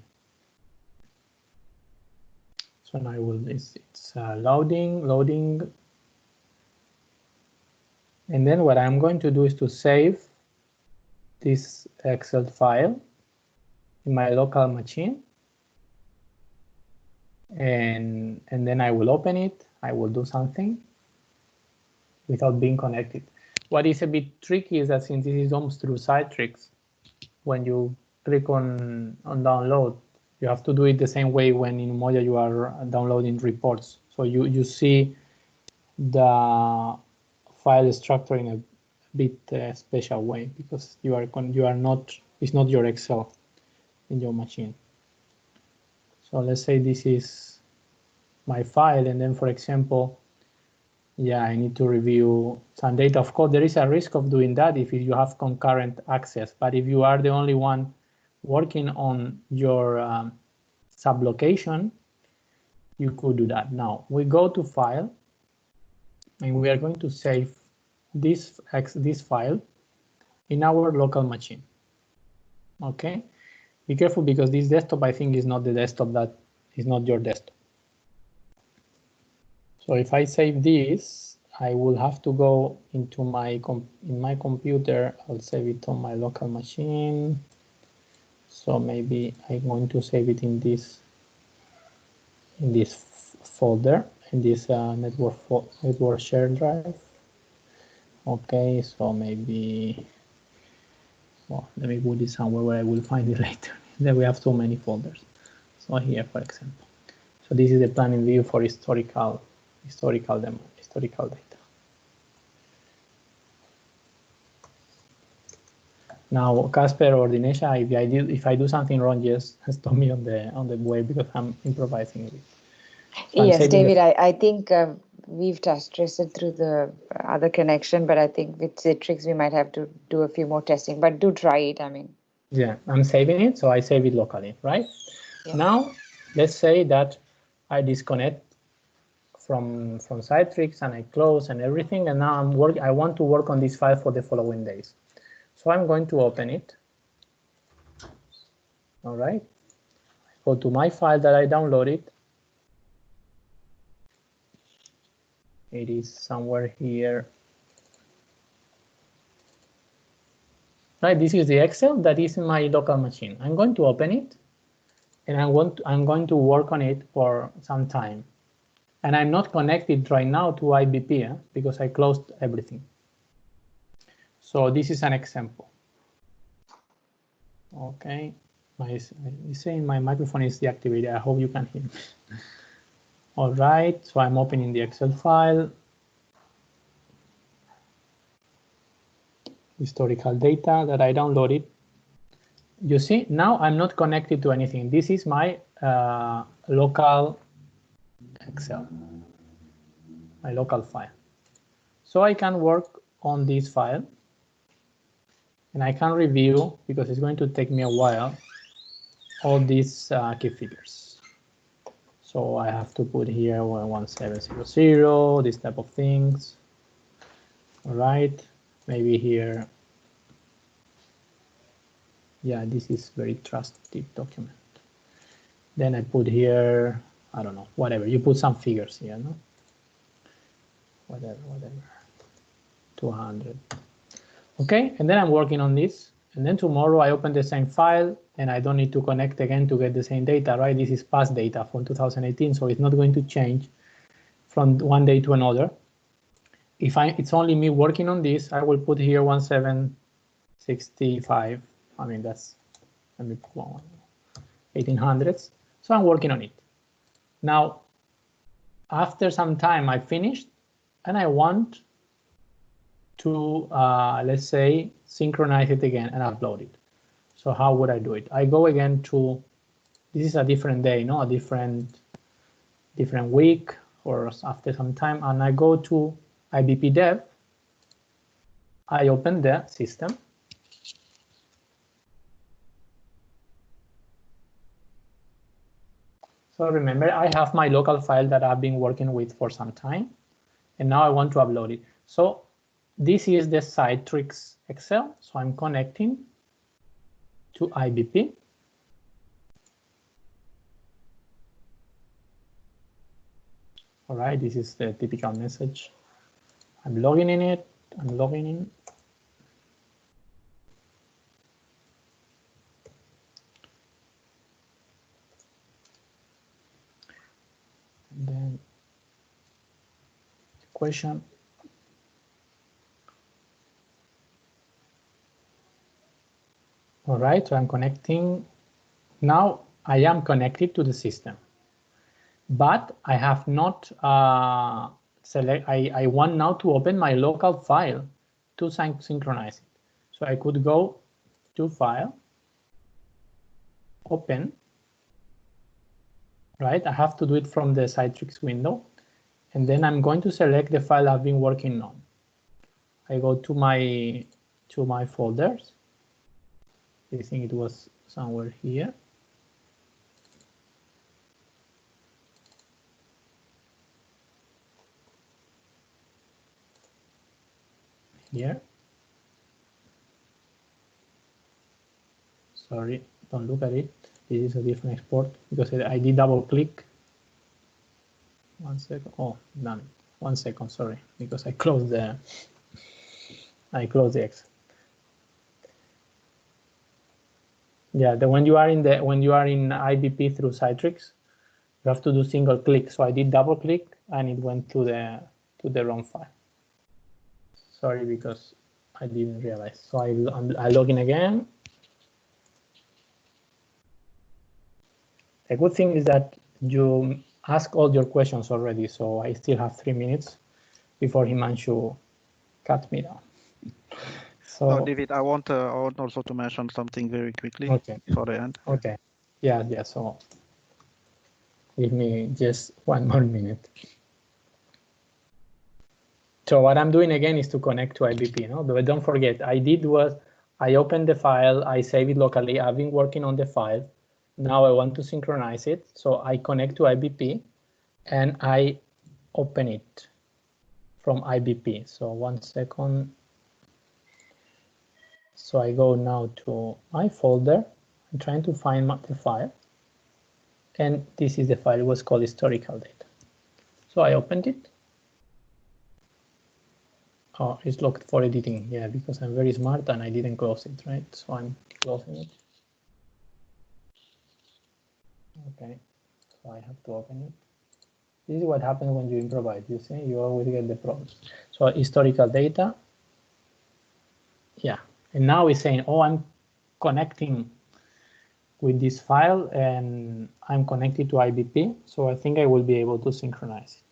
So now it's loading. And then what I'm going to do is to save this Excel file in my local machine. And then I will open it. I will do something without being connected. What is a bit tricky is that since this is almost through Citrix, when you click on download, you have to do it the same way when in Moya you are downloading reports. So you see the file structure in a bit special way because you are not, it's not your Excel in your machine. So let's say this is my file, and then for example, yeah, I need to review some data. Of course, there is a risk of doing that if you have concurrent access, but if you are the only one working on your sublocation, you could do that. Now we go to file, and we are going to save this file in our local machine. Okay, be careful because this desktop, I think, is not the desktop that is not your desktop. So if I save this, I will have to go into my computer. I'll save it on my local machine. So maybe I'm going to save it in this folder, in this network share drive. Okay, so maybe, well, let me put it somewhere where I will find it later. Then we have so many folders. So here, for example. So this is the planning view for historical data. Now, Casper or Dinesha, if I do something wrong, just stop me on the way because I'm improvising a bit. So yes, David, I think we've stressed it through the other connection, but I think with Citrix we might have to do a few more testing. But do try it. I mean. Yeah, I'm saving it, so I save it locally, right? Yeah. Now, let's say that I disconnect from Citrix and I close and everything, and now I want to work on this file for the following days. So I'm going to open it. All right. Go to my file that I downloaded. It is somewhere here. Right, this is the Excel that is in my local machine. I'm going to open it, and I'm going to work on it for some time. And I'm not connected right now to IBP because I closed everything. So this is an example. Okay, it's saying my microphone is deactivated. I hope you can hear me. All right, so I'm opening the Excel file. Historical data that I downloaded. You see, now I'm not connected to anything. This is my local Excel, my local file. So I can work on this file and I can review, because it's going to take me a while, all these key figures. So I have to put here 1700, this type of things. All right, maybe here. Yeah, this is very trusted document. Then I put here, I don't know, whatever. You put some figures here, no? Whatever. 200. Okay, and then I'm working on this. And then tomorrow I open the same file and I don't need to connect again to get the same data, right? This is past data from 2018, so it's not going to change from one day to another. If it's only me working on this, I will put here 1765. I mean, that's, let me put 1800s. So I'm working on it. Now, after some time, I finished and I want to, let's say, synchronize it again and upload it. So how would I do it? I go again to, this is a different day, no, a different week or after some time, and I go to IBP Dev. I open the system. So remember, I have my local file that I've been working with for some time, and now I want to upload it. So this is the Citrix Excel. So I'm connecting to IBP. All right, this is the typical message. I'm logging in it. I'm logging in. And then the question. All right, so I'm connecting. Now I am connected to the system, but I have not select. I want now to open my local file to synchronize it. So I could go to File, Open. Right, I have to do it from the Citrix window, and then I'm going to select the file I've been working on. I go to my folders. I think it was somewhere here. Here. Sorry, don't look at it. This is a different export because I did double click. 1 second. Oh, damn it. 1 second. Sorry, because I closed the Excel. Yeah, when you are in IBP through Citrix, you have to do single click. So I did double click and it went to the wrong file. Sorry, because I didn't realize. So I log in again. The good thing is that you ask all your questions already, so I still have 3 minutes before Himanshu cuts me down. So, no, David, I want also to mention something very quickly for the end. Okay. Yeah. So give me just 1 more minute. So what I'm doing again is to connect to IBP, no? But don't forget, I opened the file, I save it locally. I've been working on the file. Now I want to synchronize it. So I connect to IBP and I open it from IBP. So 1 second. So I go now to my folder. I'm trying to find the file. And this is the file. It was called historical data. So I opened it. Oh, it's locked for editing. Yeah, because I'm very smart and I didn't close it, right? So I'm closing it. Okay, so I have to open it. This is what happens when you improvise. You see, you always get the problems. So historical data. Yeah, and now it's saying, oh, I'm connecting with this file and I'm connected to IBP. So I think I will be able to synchronize it.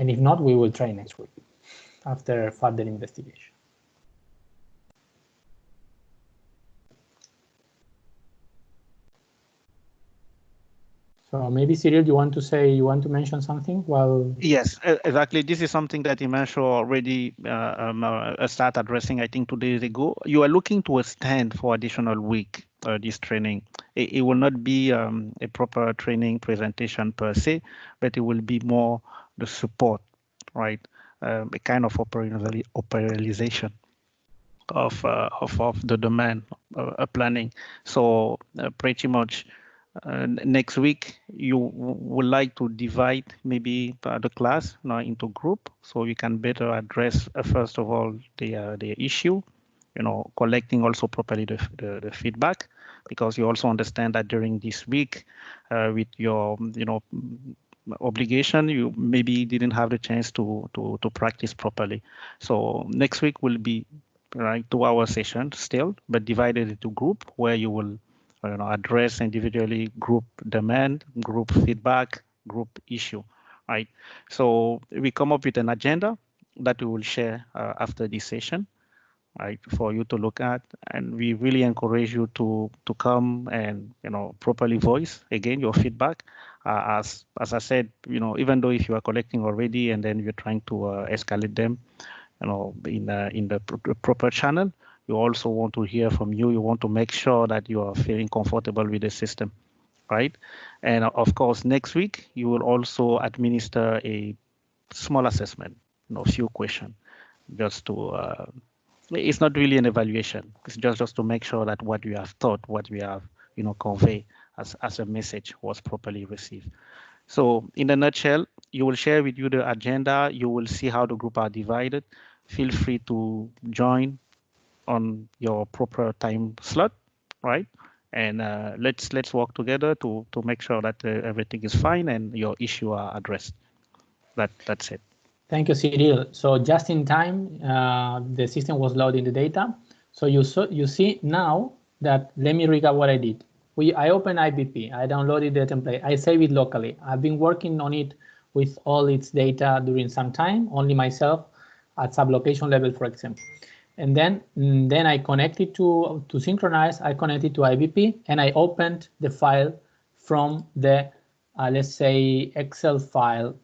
And if not, we will try next week after further investigation. So maybe Cyril, you want to mention something? Well, yes, exactly. This is something that Himanshu already started addressing, I think, 2 days ago. You are looking to extend for additional week this training. It will not be a proper training presentation per se, but it will be more the support, right? A kind of operationalization. of the demand planning. So pretty much next week you would like to divide maybe the class now into group, so you can better address first of all the issue, collecting also properly the feedback, because you also understand that during this week with your obligation, you maybe didn't have the chance to practice properly. So next week will be 2-hour session still, but divided into group where you will address individually group demand, group feedback, group issue, right? So we come up with an agenda that we will share after this session, right, for you to look at, and we really encourage you to come and properly voice again your feedback. As I said, even though if you are collecting already and then you're trying to escalate them, in the proper channel, you also want to hear from you. You want to make sure that you are feeling comfortable with the system, right? And of course, next week you will also administer a small assessment, a few questions, just to. It's not really an evaluation. It's just to make sure that what you have thought, what we have, convey as a message was properly received. So in a nutshell, you will share with you the agenda. You will see how the group are divided. Feel free to join on your proper time slot, right? And let's work together to make sure that everything is fine and your issue are addressed. That's it. Thank you, Cyril. So just in time, the system was loading the data. So you see now that, let me recap what I did. I opened IBP, I downloaded the template, I save it locally. I've been working on it with all its data during some time, only myself at sublocation level, for example. And then I connected to synchronize, I connected to IBP, and I opened the file from the, let's say, Excel file.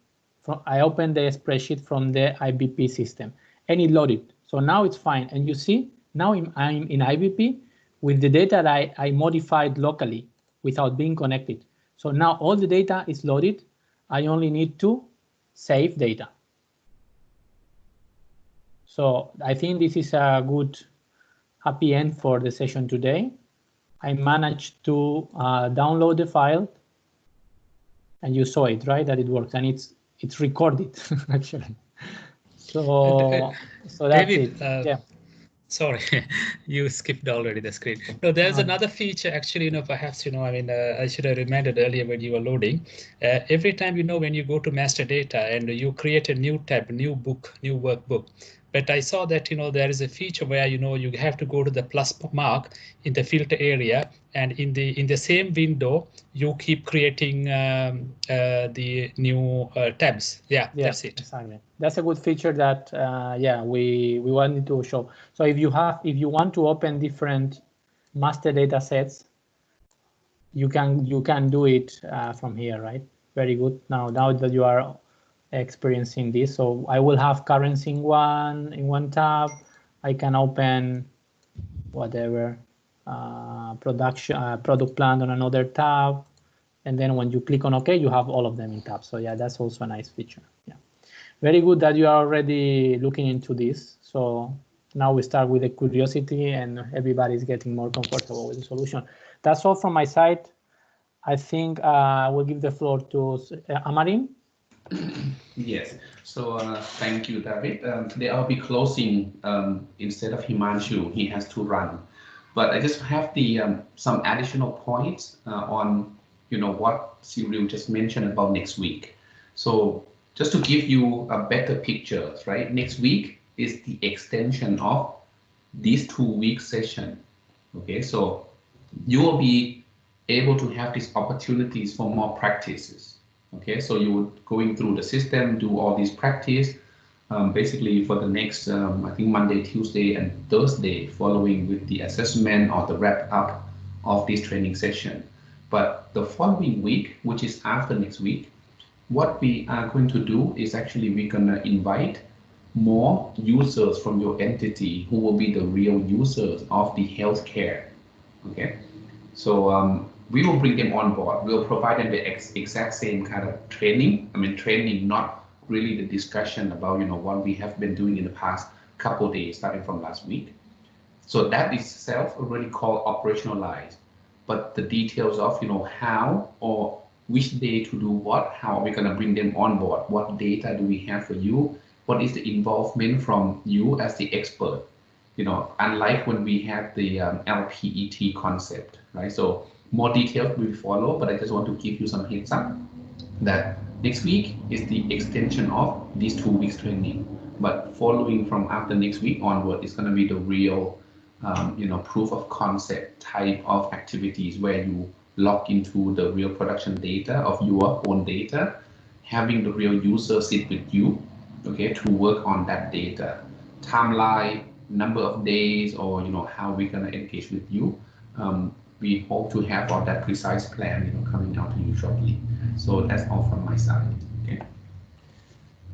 I opened the spreadsheet from the IBP system, and it loaded. So now it's fine. And you see, now I'm in IBP with the data that I modified locally without being connected. So now all the data is loaded. I only need to save data. So I think this is a good happy end for the session today. I managed to download the file, and you saw it, right? That it works, and it's recorded actually. So that's David, it. Yeah. Sorry, you skipped already the screen. No, there's another feature actually, perhaps, I should have reminded earlier when you were loading. Every time, when you go to master data and you create a new tab, new book, new workbook. But I saw that, there is a feature where, you have to go to the plus mark in the filter area, and in the same window, you keep creating the new tabs. Yeah, that's it. Exactly. That's a good feature that we wanted to show. So if you want to open different master data sets, you can do it from here, right? Very good. Now that you are experiencing this, so I will have currency in one tab. I can open whatever product plan on another tab, and then when you click on OK, you have all of them in tabs. So yeah, that's also a nice feature. Yeah, very good that you are already looking into this. So now we start with the curiosity, and everybody's getting more comfortable with the solution. That's all from my side. I think we'll give the floor to Amarin. Yes. So thank you, David. Today I'll be closing instead of Himanshu. He has to run, but I just have the some additional points on what Cyril just mentioned about next week. So just to give you a better picture, right? Next week is the extension of this 2-week session. Okay, so you will be able to have these opportunities for more practices. Okay, so you would going through the system, do all these practice, basically for the next, I think Monday, Tuesday, and Thursday, following with the assessment or the wrap up of this training session. But the following week, which is after next week, what we are going to do is actually we're gonna invite more users from your entity who will be the real users of the healthcare. Okay, so we will bring them on board. We'll provide them the exact same kind of training. I mean, training, not really the discussion about what we have been doing in the past couple of days, starting from last week. So that itself already called operationalize. But the details of, how or which day to do what, how are we going to bring them on board, what data do we have for you, what is the involvement from you as the expert, unlike when we have the LPET concept, right? So more details will follow, but I just want to give you some heads up that next week is the extension of these 2 weeks training, but following from after next week onward is going to be the real proof of concept type of activities where you log into the real production data of your own data, having the real user sit with you, okay, to work on that data, timeline, number of days, or how we're gonna engage with you. We hope to have all that precise plan, coming out to you shortly. So that's all from my side. Okay.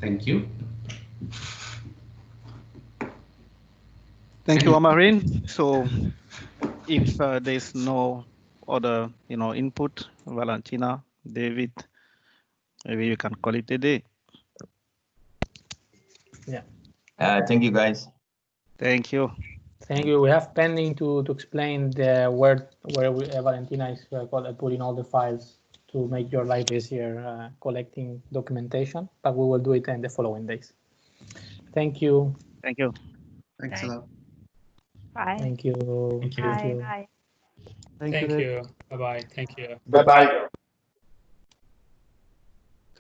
Thank you. Thank you, Amarin. So if there's no other, input, Valentina, David, maybe you can call it a day. Yeah. Thank you, guys. Thank you. Thank you. We have pending to explain where Valentina is putting all the files to make your life easier, collecting documentation, but we will do it in the following days. Thank you. Thank you. Thanks a lot. Bye. Thank you. Thank you. Bye. Bye. Thank you. Bye-bye. Thank you. Bye-bye.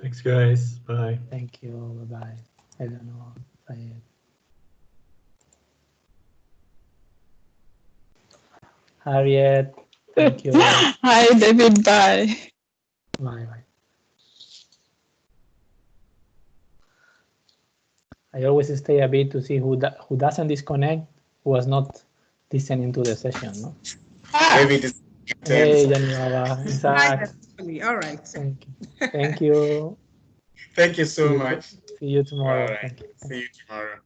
Thanks, guys. Bye. Thank you. Bye-bye. I don't know. Harriet, thank you. Hi, David. Bye. Bye. I always stay a bit to see who doesn't disconnect, who was not listening to the session. No? Maybe this. Hey, Janibaba. Isaac. All right. Thank you. Thank you. Thank you so much. See you tomorrow. All right. Thank you. See you tomorrow.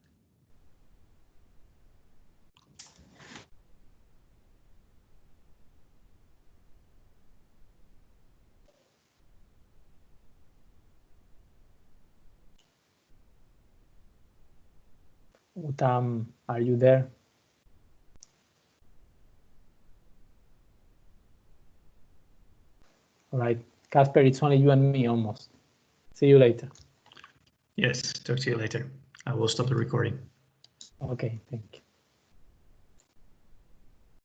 Utam, are you there? All right, Casper, it's only you and me almost. See you later. Yes, talk to you later. I will stop the recording. Okay, thank you.